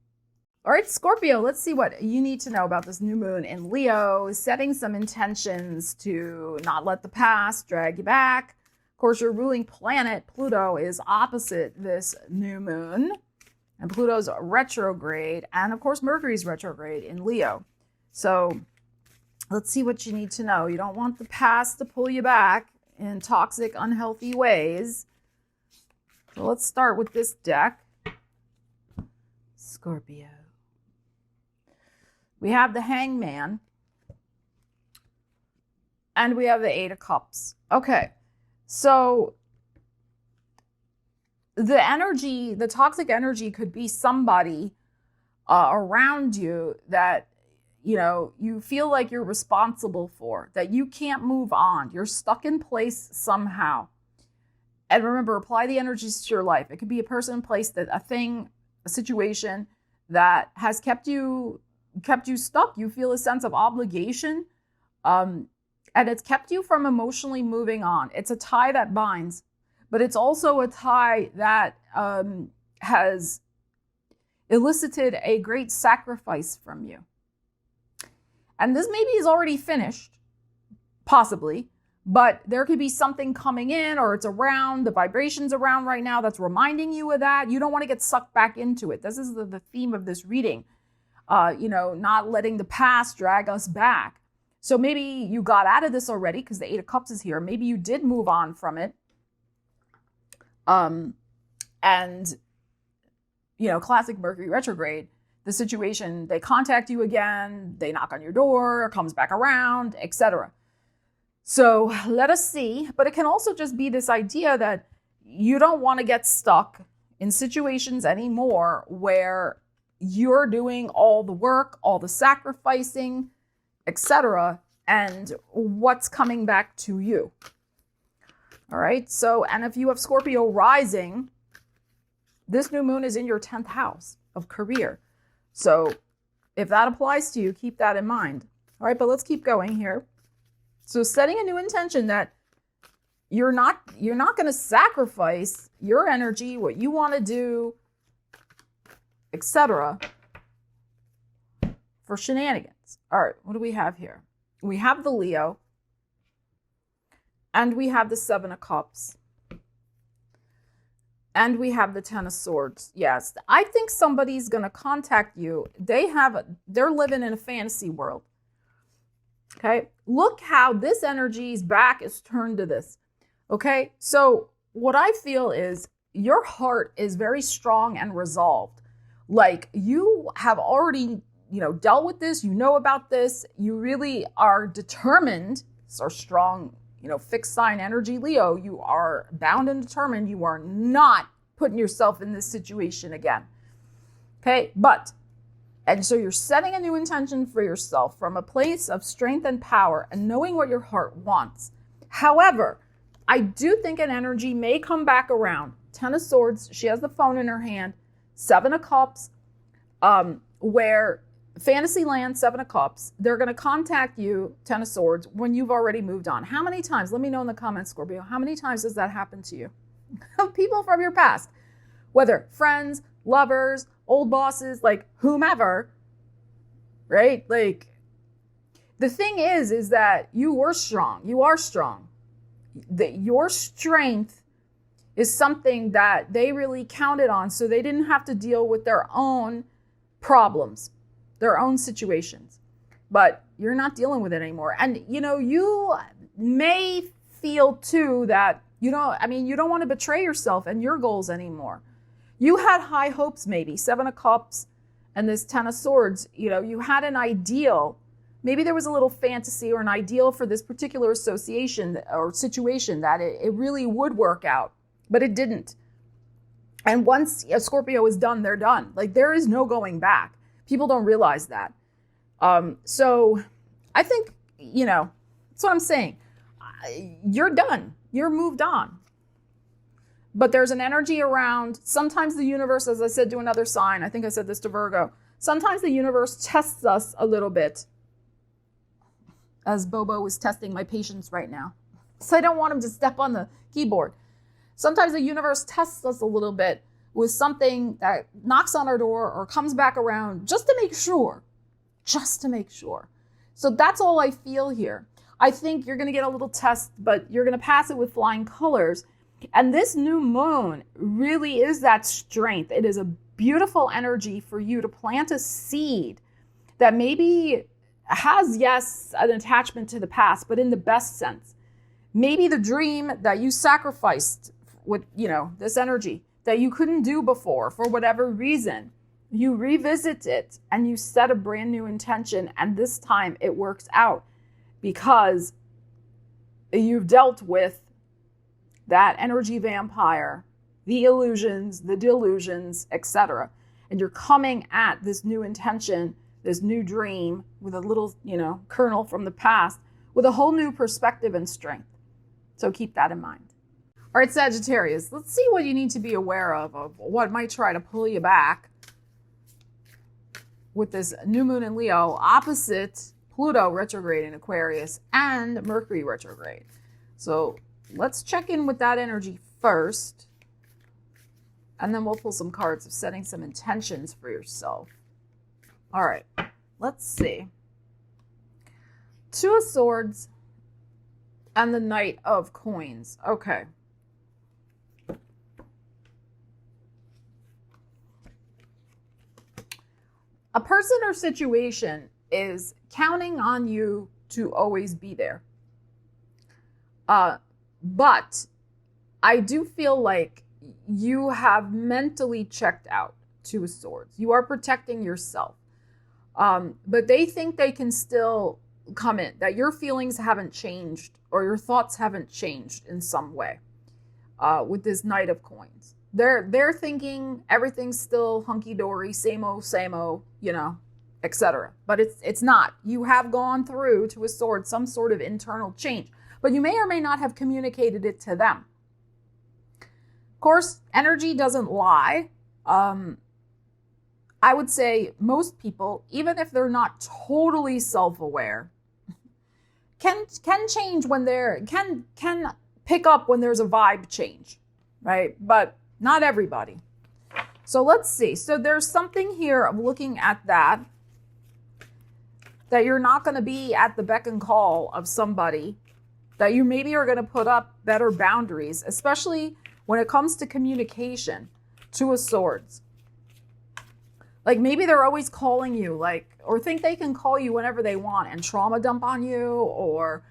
All right, Scorpio, let's see what you need to know about this new moon in Leo, setting some intentions to not let the past drag you back. Of course, your ruling planet, Pluto, is opposite this new moon. And Pluto's retrograde. And of course, Mercury's retrograde in Leo. So let's see what you need to know. You don't want the past to pull you back in toxic, unhealthy ways. So let's start with this deck. Scorpio. We have the Hangman. And we have the Eight of Cups. Okay. So the energy, the toxic energy could be somebody around you that, you know, you feel like you're responsible for, that you can't move on. You're stuck in place somehow. And remember, apply the energies to your life. It could be a person, place, that a thing, a situation that has kept you stuck. You feel a sense of obligation, and it's kept you from emotionally moving on. It's a tie that binds, but it's also a tie that has elicited a great sacrifice from you. And this maybe is already finished, possibly, but there could be something coming in, or it's around, the vibration's around right now that's reminding you of that. You don't want to get sucked back into it. This is the theme of this reading, not letting the past drag us back. So maybe you got out of this already because the Eight of Cups is here. Maybe you did move on from it. And, classic Mercury retrograde, the situation, they contact you again, they knock on your door, comes back around, etc. So let us see. But it can also just be this idea that you don't want to get stuck in situations anymore where you're doing all the work, all the sacrificing, etc., and what's coming back to you. All right. So, and if you have Scorpio rising, this new moon is in your 10th house of career. So if that applies to you, keep that in mind. All right. But let's keep going here. So setting a new intention that you're not going to sacrifice your energy, what you want to do, etc., for shenanigans. All right. What do we have here? We have the Leo. And we have the Seven of Cups. And we have the Ten of Swords. Yes, I think somebody's going to contact you. They're living in a fantasy world. Okay, look how this energy's back is turned to this. Okay, so what I feel is your heart is very strong and resolved. Like you have already, dealt with this, about this. You really are determined, so strong, fixed sign energy, Leo, you are bound and determined. You are not putting yourself in this situation again. Okay, and so you're setting a new intention for yourself from a place of strength and power and knowing what your heart wants. However, I do think an energy may come back around. Ten of Swords, she has the phone in her hand. Seven of Cups, where Fantasyland, Seven of Cups, they're going to contact you, Ten of Swords, when you've already moved on. How many times? Let me know in the comments, Scorpio. How many times does that happen to you? People from your past, whether friends, lovers, old bosses, like whomever, right? Like the thing is that you were strong. You are strong. Your strength is something that they really counted on, so they didn't have to deal with their own problems, their own situations, but you're not dealing with it anymore. And, you may feel too that, you don't want to betray yourself and your goals anymore. You had high hopes, maybe Seven of Cups and this Ten of Swords, you had an ideal. Maybe there was a little fantasy or an ideal for this particular association or situation that it really would work out, but it didn't. And once a Scorpio is done, they're done. Like there is no going back. People don't realize that. So I think, that's what I'm saying. You're done. You're moved on. But there's an energy around. Sometimes the universe, as I said to another sign, I think I said this to Virgo, sometimes the universe tests us a little bit. As Bobo is testing my patience right now. So I don't want him to step on the keyboard. Sometimes the universe tests us a little bit with something that knocks on our door or comes back around just to make sure. Just to make sure. So that's all I feel here. I think you're going to get a little test, but you're going to pass it with flying colors. And this new moon really is that strength. It is a beautiful energy for you to plant a seed that maybe has, yes, an attachment to the past, but in the best sense. Maybe the dream that you sacrificed with, this energy that you couldn't do before for whatever reason, you revisit it and you set a brand new intention, and this time it works out because you've dealt with that energy vampire, the illusions, the delusions, etc. And you're coming at this new intention, this new dream with a little, kernel from the past with a whole new perspective and strength. So keep that in mind. All right, Sagittarius, let's see what you need to be aware of what might try to pull you back with this new moon in Leo opposite Pluto retrograde in Aquarius and Mercury retrograde. So let's check in with that energy first, and then we'll pull some cards of setting some intentions for yourself. All right, let's see. Two of Swords and the Knight of Coins. Okay. A person or situation is counting on you to always be there. But I do feel like you have mentally checked out, Two of Swords. You are protecting yourself. But they think they can still come in, that your feelings haven't changed or your thoughts haven't changed in some way with this Knight of Coins. They're thinking everything's still hunky-dory, same-o, etc. But it's not. You have gone through, Two of Swords, some sort of internal change. But you may or may not have communicated it to them. Of course, energy doesn't lie. I would say most people, even if they're not totally self-aware, can change when can pick up when there's a vibe change, right? But not everybody. So let's see. So there's something here of looking at that you're not going to be at the beck and call of somebody, that you maybe are going to put up better boundaries, especially when it comes to communication. Two of Swords. Like maybe they're always calling you, or think they can call you whenever they want and trauma dump on you, or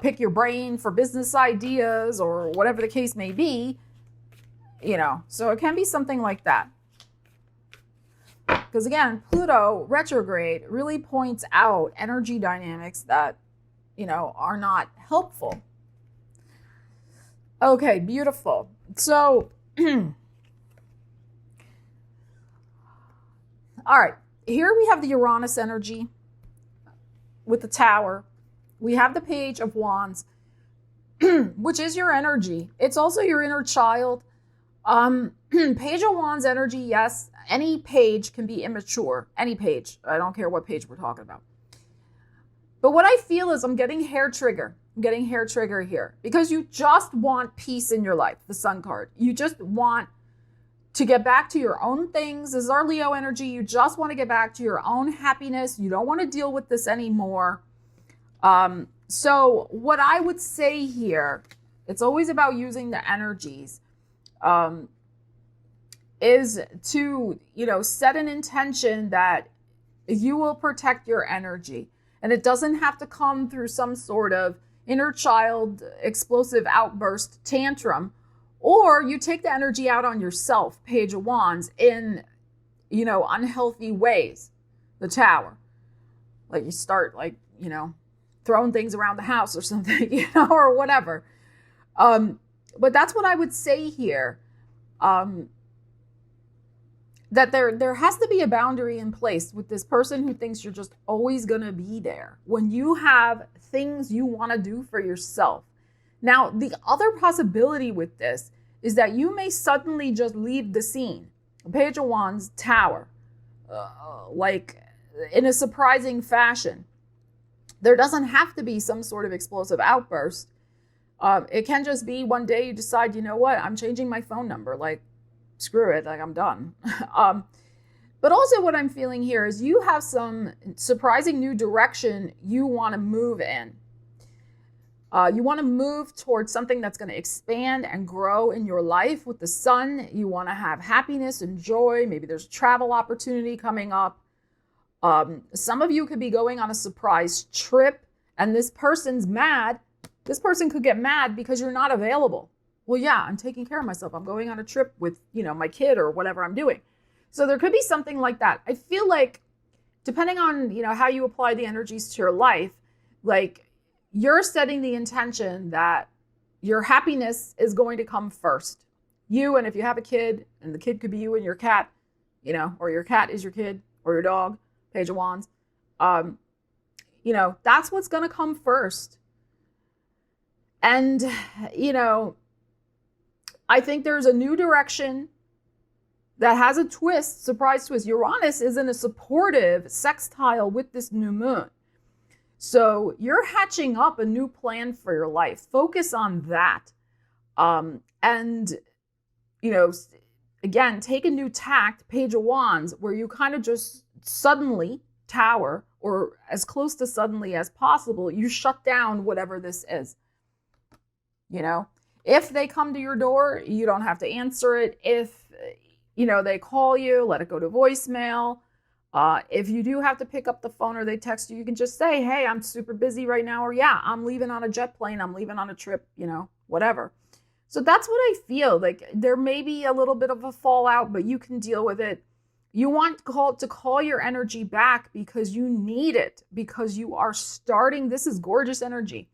pick your brain for business ideas, or whatever the case may be. So it can be something like that. Because again, Pluto retrograde really points out energy dynamics that, are not helpful. Okay, beautiful. So, all right, here we have the Uranus energy with the Tower. We have the Page of Wands, which is your energy. It's also your inner child. Page of Wands energy, yes, any page can be immature. Any page. I don't care what page we're talking about. But what I feel is I'm getting hair trigger. I'm getting hair trigger here because you just want peace in your life, the Sun card. You just want to get back to your own things. This is our Leo energy. You just want to get back to your own happiness. You don't want to deal with this anymore. So what I would say here, it's always about using the energies, is to, set an intention that you will protect your energy. And it doesn't have to come through some sort of inner child explosive outburst tantrum, or you take the energy out on yourself, Page of Wands, in, unhealthy ways. The Tower. Like you start throwing things around the house or something, or whatever. But that's what I would say here. That there has to be a boundary in place with this person who thinks you're just always going to be there when you have things you want to do for yourself. Now, the other possibility with this is that you may suddenly just leave the scene. Page of Wands, Tower, in a surprising fashion. There doesn't have to be some sort of explosive outburst. It can just be one day you decide, you know what, I'm changing my phone number. Like, screw it, like I'm done. But also what I'm feeling here is you have some surprising new direction you want to move in. You want to move towards something that's going to expand and grow in your life with the sun. You want to have happiness and joy. Maybe there's a travel opportunity coming up. Some of you could be going on a surprise trip and this person's mad. This person could get mad because you're not available. Well, yeah, I'm taking care of myself. I'm going on a trip with, my kid or whatever I'm doing. So there could be something like that. I feel like depending on, how you apply the energies to your life, like you're setting the intention that your happiness is going to come first. You, and if you have a kid, and the kid could be you and your cat, or your cat is your kid or your dog, Page of Wands, that's what's going to come first. And, I think there's a new direction that has a twist, surprise twist. Uranus is in a supportive sextile with this new moon. So you're hatching up a new plan for your life. Focus on that. And, again, take a new tact, Page of Wands, where you kind of just suddenly tower, or as close to suddenly as possible, you shut down whatever this is. If they come to your door, you don't have to answer it. If, they call you, let it go to voicemail. If you do have to pick up the phone or they text you, you can just say, hey, I'm super busy right now. Or yeah, I'm leaving on a jet plane. I'm leaving on a trip, whatever. So that's what I feel like. There may be a little bit of a fallout, but you can deal with it. You want to call your energy back because you need it, because you are starting. This is gorgeous energy.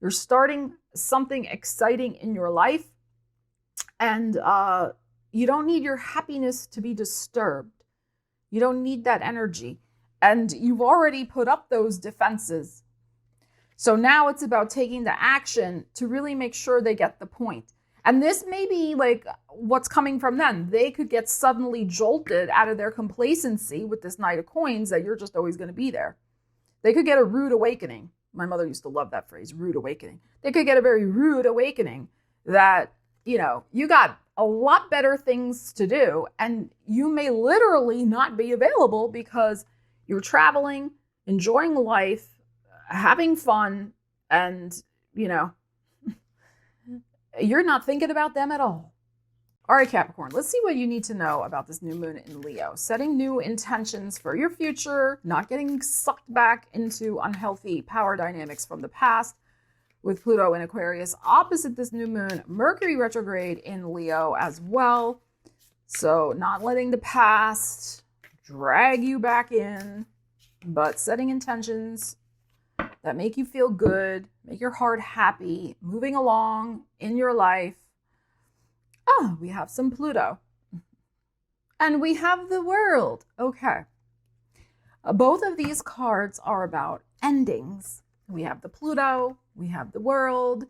You're starting something exciting in your life, and you don't need your happiness to be disturbed. You don't need that energy, and you've already put up those defenses. So now it's about taking the action to really make sure they get the point. And this may be like what's coming from them. They could get suddenly jolted out of their complacency with this Knight of Coins that you're just always going to be there. They could get a rude awakening. My mother used to love that phrase, rude awakening. They could get a very rude awakening that, you got a lot better things to do, and you may literally not be available because you're traveling, enjoying life, having fun, and, you're not thinking about them at all. All right, Capricorn, let's see what you need to know about this new moon in Leo. Setting new intentions for your future, not getting sucked back into unhealthy power dynamics from the past with Pluto in Aquarius. Opposite this new moon, Mercury retrograde in Leo as well. So not letting the past drag you back in, but setting intentions that make you feel good, make your heart happy, moving along in your life. Oh, we have some Pluto. And we have the World. Okay. Both of these cards are about endings. We have the Pluto, we have the World.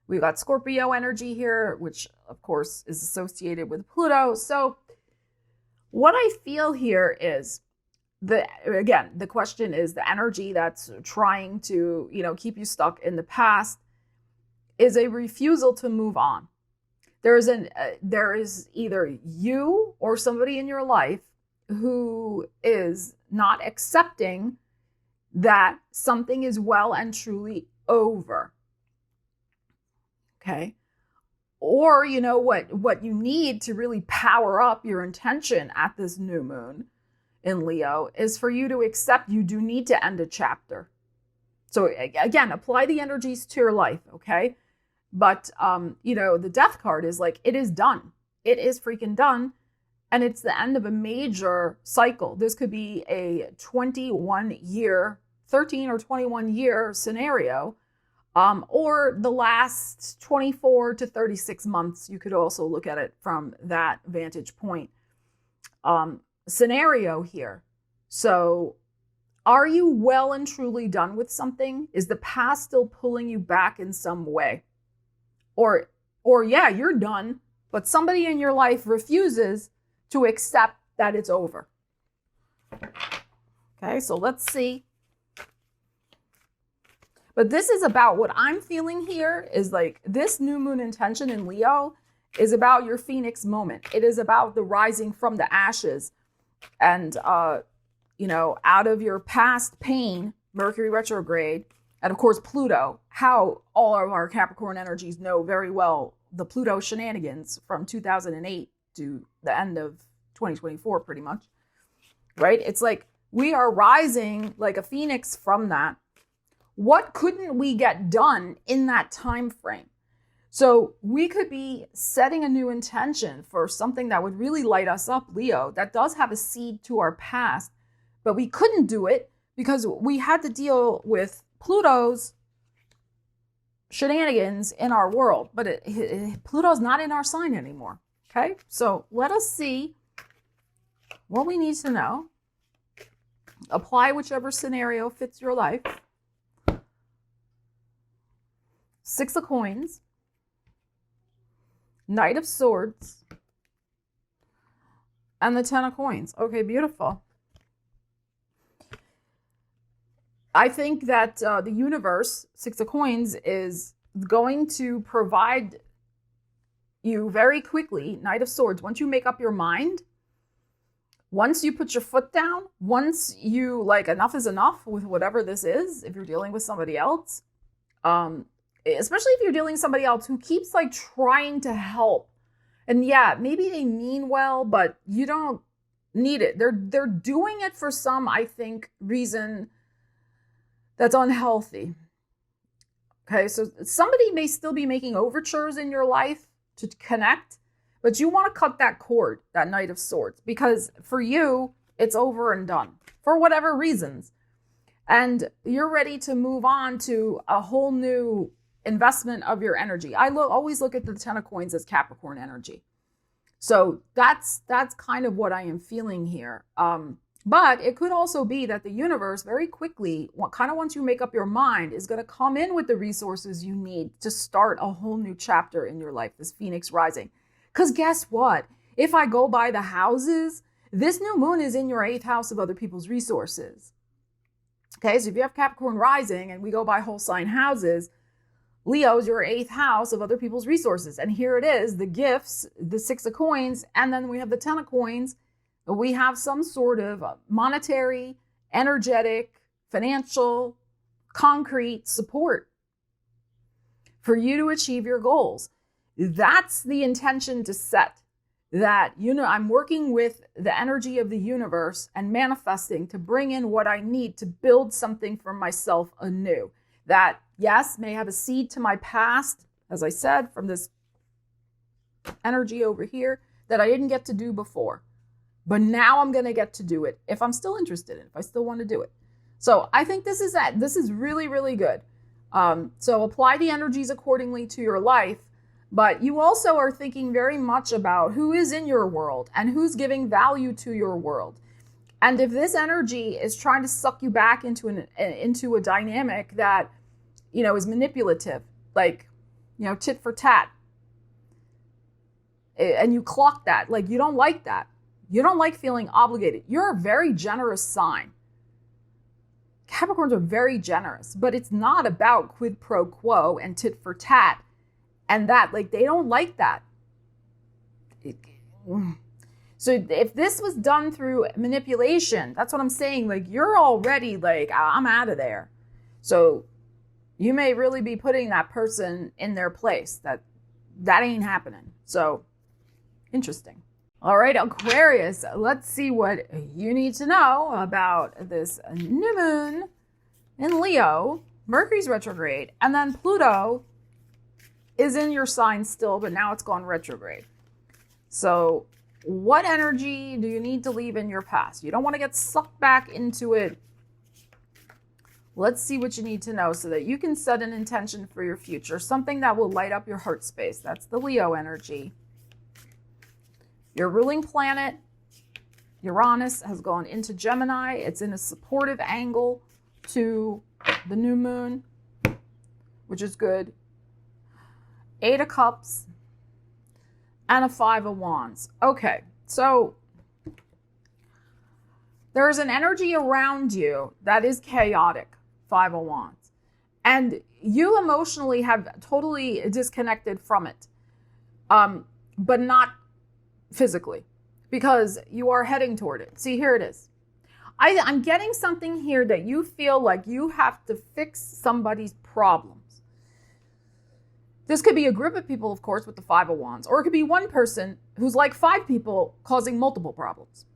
We've got Scorpio energy here, which of course is associated with Pluto. So what I feel here is the question is the energy that's trying to, keep you stuck in the past is a refusal to move on. There is either you or somebody in your life who is not accepting that something is well and truly over. Okay. Or, what you need to really power up your intention at this new moon in Leo is for you to accept you do need to end a chapter. So again, apply the energies to your life. Okay. But, the Death card is like, it is done. It is freaking done. And it's the end of a major cycle. This could be a 13 or 21 year scenario, or the last 24 to 36 months. You could also look at it from that vantage point scenario here. So are you well and truly done with something? Is the past still pulling you back in some way? Or yeah, you're done, but somebody in your life refuses to accept that it's over. Okay, so let's see. But this is about what I'm feeling here is like this new moon intention in Leo is about your Phoenix moment. It is about the rising from the ashes and, you know, out of your past pain, Mercury retrograde, and of course, Pluto, how all of our Capricorn energies know very well the Pluto shenanigans from 2008 to the end of 2024, pretty much, right? It's like we are rising like a phoenix from that. What couldn't we get done in that time frame? So we could be setting a new intention for something that would really light us up, Leo, that does have a seed to our past, but we couldn't do it because we had to deal with Pluto's shenanigans in our world. But Pluto's not in our sign anymore, okay? So let us see what we need to know. Apply whichever scenario fits your life. 6 of Coins. Knight of Swords, and the 10 of Coins. Okay, beautiful. I think that the universe, 6 of Coins, is going to provide you very quickly, Knight of Swords, once you make up your mind, once you put your foot down, once you, like, enough is enough with whatever this is, if you're dealing with somebody else, especially if you're dealing with somebody else who keeps like trying to help. And yeah, maybe they mean well, but you don't need it. They're doing it for some, I think, reason that's unhealthy. Okay, so somebody may still be making overtures in your life to connect, but you want to cut that cord, that Knight of Swords, because for you, it's over and done for whatever reasons. And you're ready to move on to a whole new investment of your energy. I always look at the 10 of Coins as Capricorn energy. So that's kind of what I am feeling here. But it could also be that the universe very quickly, kind of once you make up your mind, is going to come in with the resources you need to start a whole new chapter in your life, this Phoenix rising. Because guess what? If I go by the houses, this new moon is in your 8th house of other people's resources. Okay, so if you have Capricorn rising and we go by whole sign houses, Leo's your 8th house of other people's resources. And here it is, the gifts, the 6 of Coins, and then we have the 10 of Coins. We have some sort of monetary, energetic, financial, concrete support for you to achieve your goals. That's the intention to set. That, you know, I'm working with the energy of the universe and manifesting to bring in what I need to build something for myself anew. That, yes, may have a seed to my past, as I said, from this energy over here that I didn't get to do before. But now I'm going to get to do it if I'm still interested in it, if I still want to do it. So I think this is really, really good. So apply the energies accordingly to your life. But you also are thinking very much about who is in your world and who's giving value to your world. And if this energy is trying to suck you back into a dynamic that, you know, is manipulative, like, you know, tit for tat, and you clock that, like, you don't like that. You don't like feeling obligated. You're a very generous sign. Capricorns are very generous, but it's not about quid pro quo and tit for tat. And that, like, they don't like that. So if this was done through manipulation, that's what I'm saying. Like, you're already like, I'm out of there. So you may really be putting that person in their place. That ain't happening. So interesting. All right, Aquarius, let's see what you need to know about this new moon in Leo, Mercury's retrograde, and then Pluto is in your sign still, but now it's gone retrograde. So what energy do you need to leave in your past? You don't want to get sucked back into it. Let's see what you need to know so that you can set an intention for your future, something that will light up your heart space. That's the Leo energy. Your ruling planet, Uranus, has gone into Gemini. It's in a supportive angle to the new moon, which is good. 8 of Cups and a 5 of Wands. Okay, so there's an energy around you that is chaotic, 5 of Wands. And you emotionally have totally disconnected from it, but not physically, because you are heading toward it. See, here it is. I'm getting something here that you feel like you have to fix somebody's problems. This could be a group of people, of course, with the Five of Wands, or it could be one person who's like 5 people causing multiple problems.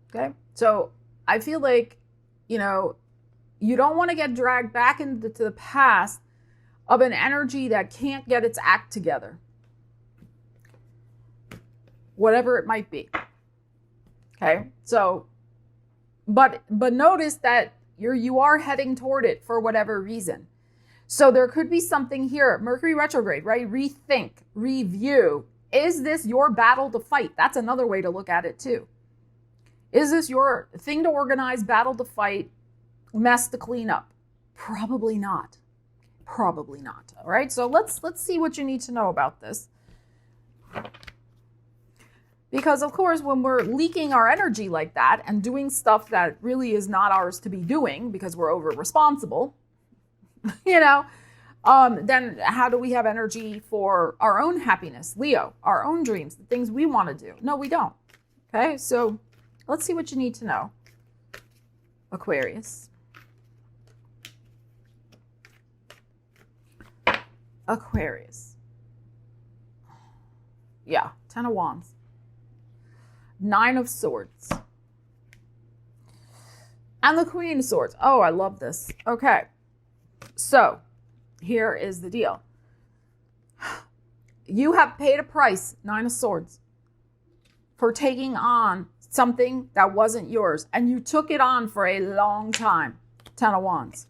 Okay? So I feel like, you don't want to get dragged back into the past of an energy that can't get its act together. Whatever it might be. Okay? So, but notice that you are heading toward it for whatever reason. So there could be something here, Mercury retrograde, right? Rethink, review. Is this your battle to fight? That's another way to look at it too. Is this your thing to organize, battle to fight, mess to clean up? Probably not. Probably not. All right. So let's see what you need to know about this. Because of course, when we're leaking our energy like that and doing stuff that really is not ours to be doing because we're over responsible, then how do we have energy for our own happiness, Leo, our own dreams, the things we want to do? No, we don't. Okay. So let's see what you need to know, Aquarius. Aquarius. Yeah, 10 of Wands. 9 of Swords. And the Queen of Swords. Oh, I love this. Okay. So, here is the deal. You have paid a price, 9 of Swords, for taking on something that wasn't yours. And you took it on for a long time, 10 of Wands.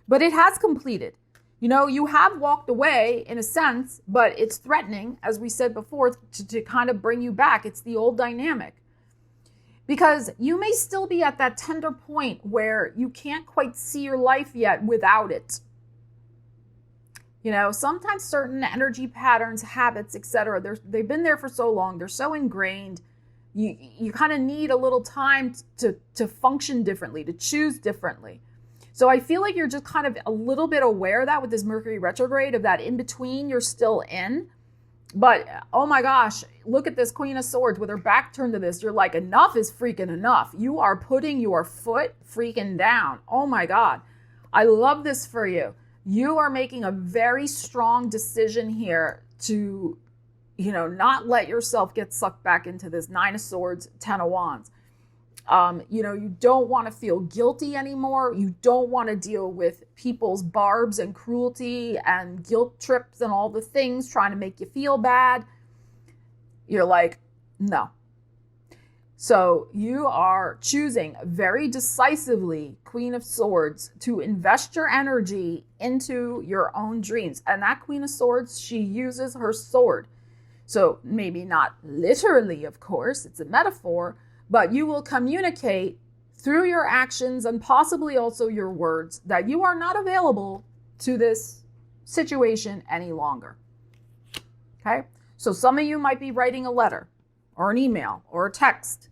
But it has completed. You have walked away in a sense, but it's threatening, as we said before, to kind of bring you back. It's the old dynamic. Because you may still be at that tender point where you can't quite see your life yet without it. Sometimes certain energy patterns, habits, etc., they've been there for so long, they're so ingrained, you kind of need a little time to function differently, to choose differently. So I feel like you're just kind of a little bit aware of that with this Mercury retrograde, of that in between you're still in. But oh my gosh, look at this Queen of Swords with her back turned to this. You're like, enough is freaking enough. You are putting your foot freaking down. Oh my God. I love this for you. You are making a very strong decision here to, not let yourself get sucked back into this 9 of Swords, 10 of Wands. You don't want to feel guilty anymore. You don't want to deal with people's barbs and cruelty and guilt trips and all the things trying to make you feel bad. You're like, no. So you are choosing very decisively, Queen of Swords, to invest your energy into your own dreams. And that Queen of Swords, she uses her sword. So maybe not literally, of course, it's a metaphor, but you will communicate through your actions and possibly also your words that you are not available to this situation any longer. Okay? So some of you might be writing a letter or an email or a text.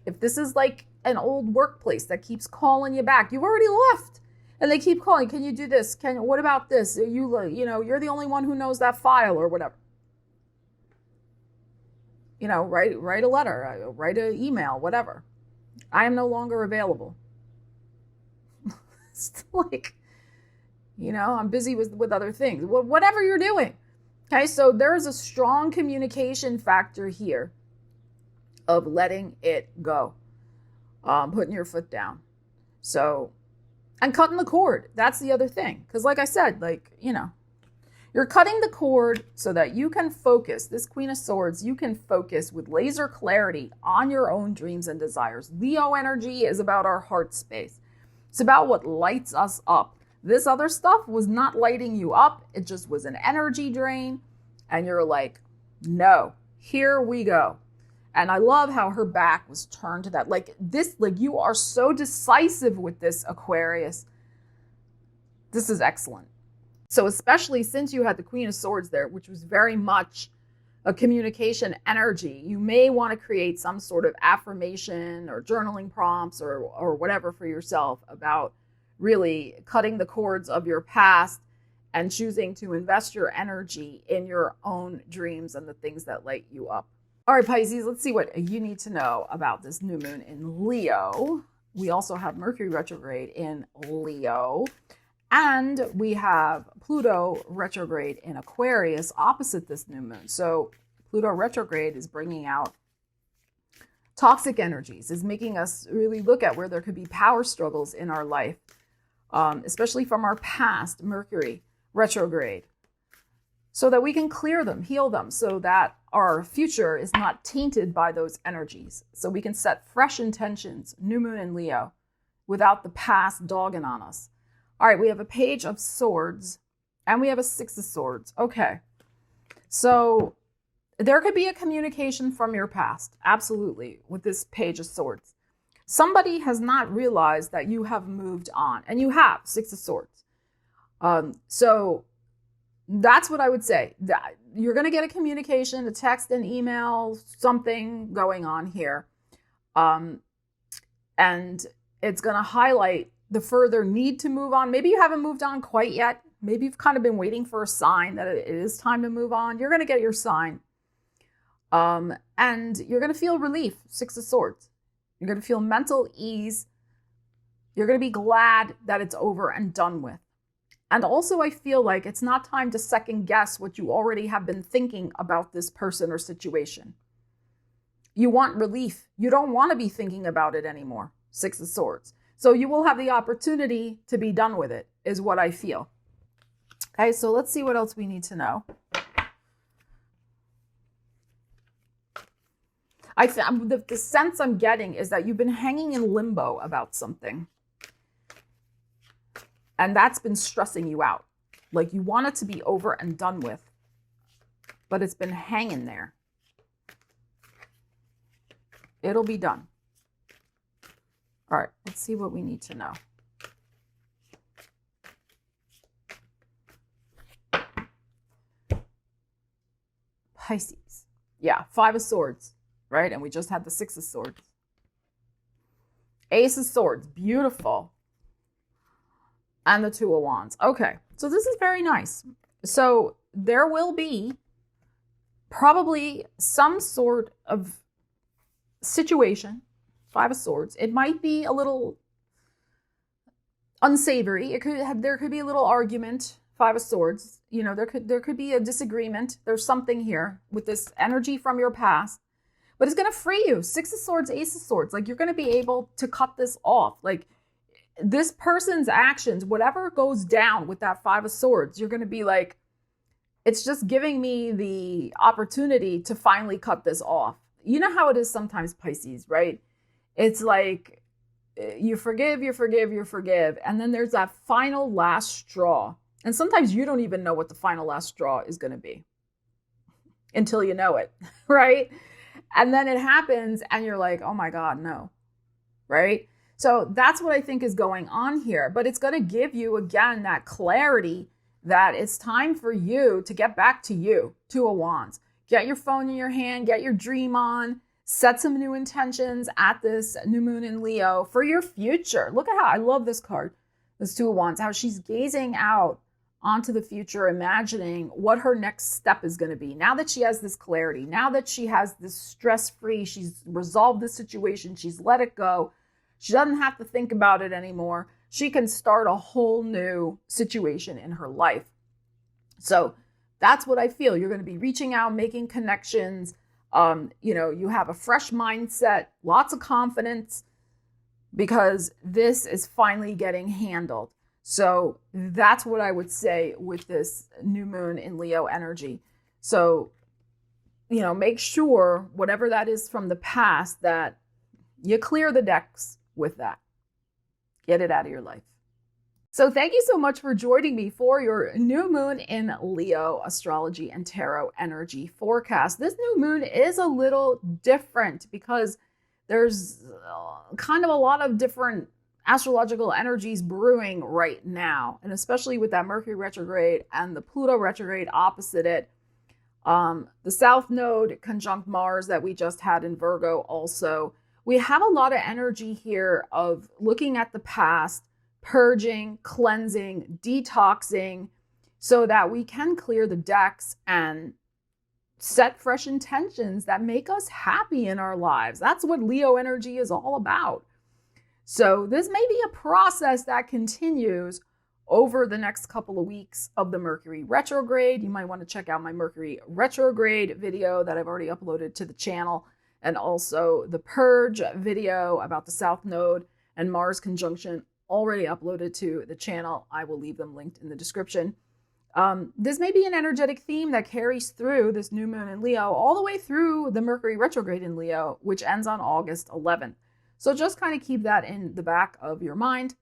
If this is like an old workplace that keeps calling you back, you've already left and they keep calling, can you do this? What about this? You're the only one who knows that file or whatever. Write a letter, write an email, whatever. I am no longer available. It's like, I'm busy with other things, whatever you're doing. Okay, so there is a strong communication factor here of letting it go, putting your foot down. So, and cutting the cord. That's the other thing. Because like I said, you're cutting the cord so that you can focus, this Queen of Swords, you can focus with laser clarity on your own dreams and desires. Leo energy is about our heart space. It's about what lights us up. This other stuff was not lighting you up. It just was an energy drain. And you're like, no, here we go. And I love how her back was turned to that. You are so decisive with this, Aquarius. This is excellent. So especially since you had the Queen of Swords there, which was very much a communication energy, you may want to create some sort of affirmation or journaling prompts or whatever for yourself about really cutting the cords of your past and choosing to invest your energy in your own dreams and the things that light you up. All right, Pisces, let's see what you need to know about this new moon in Leo. We also have Mercury retrograde in Leo, and we have Pluto retrograde in Aquarius opposite this new moon. So Pluto retrograde is bringing out toxic energies, is making us really look at where there could be power struggles in our life, especially from our past, Mercury retrograde, so that we can clear them, heal them, so that our future is not tainted by those energies. So we can set fresh intentions, new moon in Leo, without the past dogging on us. All right, we have a Page of Swords and we have a Six of Swords. Okay, so there could be a communication from your past, absolutely, with this Page of Swords. Somebody has not realized that you have moved on, and you have, Six of Swords. So that's what I would say. That you're going to get a communication, a text, an email, something going on here. And it's going to highlight the further need to move on. Maybe you haven't moved on quite yet. Maybe you've kind of been waiting for a sign that it is time to move on. You're going to get your sign. And you're going to feel relief, Six of Swords. You're going to feel mental ease. You're going to be glad that it's over and done with. And also, I feel like it's not time to second guess what you already have been thinking about this person or situation. You want relief. You don't want to be thinking about it anymore, Six of Swords. So you will have the opportunity to be done with it, is what I feel. Okay, so let's see what else we need to know. The sense I'm getting is that you've been hanging in limbo about something. And that's been stressing you out. Like you want it to be over and done with, but it's been hanging there. It'll be done. All right, let's see what we need to know. Pisces. Yeah, Five of Swords, right? And we just had the Six of Swords. Ace of Swords, beautiful. And the Two of Wands. Okay, so this is very nice. So there will be probably some sort of situation, Five of Swords. It might be a little unsavory. There could be a little argument, Five of Swords. You know, there could be a disagreement. There's something here with this energy from your past. But it's going to free you. Six of Swords, Ace of Swords. Like you're going to be able to cut this off. Like this person's actions, whatever goes down with that Five of Swords, you're going to be like, it's just giving me the opportunity to finally cut this off. You know how it is sometimes, Pisces, right? It's like you forgive. And then there's that final last straw. And sometimes you don't even know what the final last straw is going to be until you know it, right? And then it happens and you're like, oh my God, no, right? So that's what I think is going on here. But it's going to give you, again, that clarity that it's time for you to get back to you, Two of Wands. Get your phone in your hand, get your dream on, set some new intentions at this new moon in Leo for your future. Look at how I love this card, this Two of Wands, how she's gazing out onto the future, imagining what her next step is going to be. Now that she has this clarity, now that she has this stress-free, she's resolved the situation, she's let it go. She doesn't have to think about it anymore. She can start a whole new situation in her life. So that's what I feel. You're going to be reaching out, making connections. You have a fresh mindset, lots of confidence, because this is finally getting handled. So that's what I would say with this new moon in Leo energy. So, make sure whatever that is from the past that you clear the decks with that. Get it out of your life. So thank you so much for joining me for your new moon in Leo astrology and tarot energy forecast. This new moon is a little different because there's kind of a lot of different astrological energies brewing right now. And especially with that Mercury retrograde and the Pluto retrograde opposite it. The South Node conjunct Mars that we just had in Virgo also. We have a lot of energy here of looking at the past, purging, cleansing, detoxing, so that we can clear the decks and set fresh intentions that make us happy in our lives. That's what Leo energy is all about. So this may be a process that continues over the next couple of weeks of the Mercury retrograde. You might want to check out my Mercury retrograde video that I've already uploaded to the channel, and also the purge video about the South Node and Mars conjunction already uploaded to the channel. I will leave them linked in the description. This may be an energetic theme that carries through this new moon in Leo all the way through the Mercury retrograde in Leo, which ends on August 11th. So just kind of keep that in the back of your mind.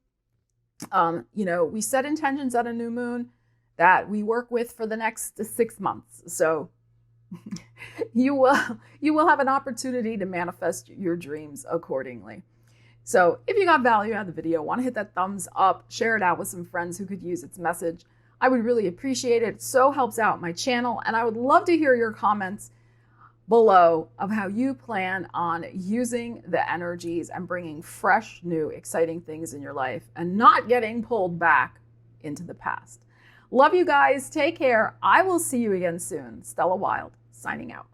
We set intentions at a new moon that we work with for the next 6 months. So you will have an opportunity to manifest your dreams accordingly. So if you got value out of the video, want to hit that thumbs up, share it out with some friends who could use its message. I would really appreciate it. It so helps out my channel, and I would love to hear your comments below of how you plan on using the energies and bringing fresh, new, exciting things in your life and not getting pulled back into the past. Love you guys. Take care. I will see you again soon. Stella Wilde, signing out.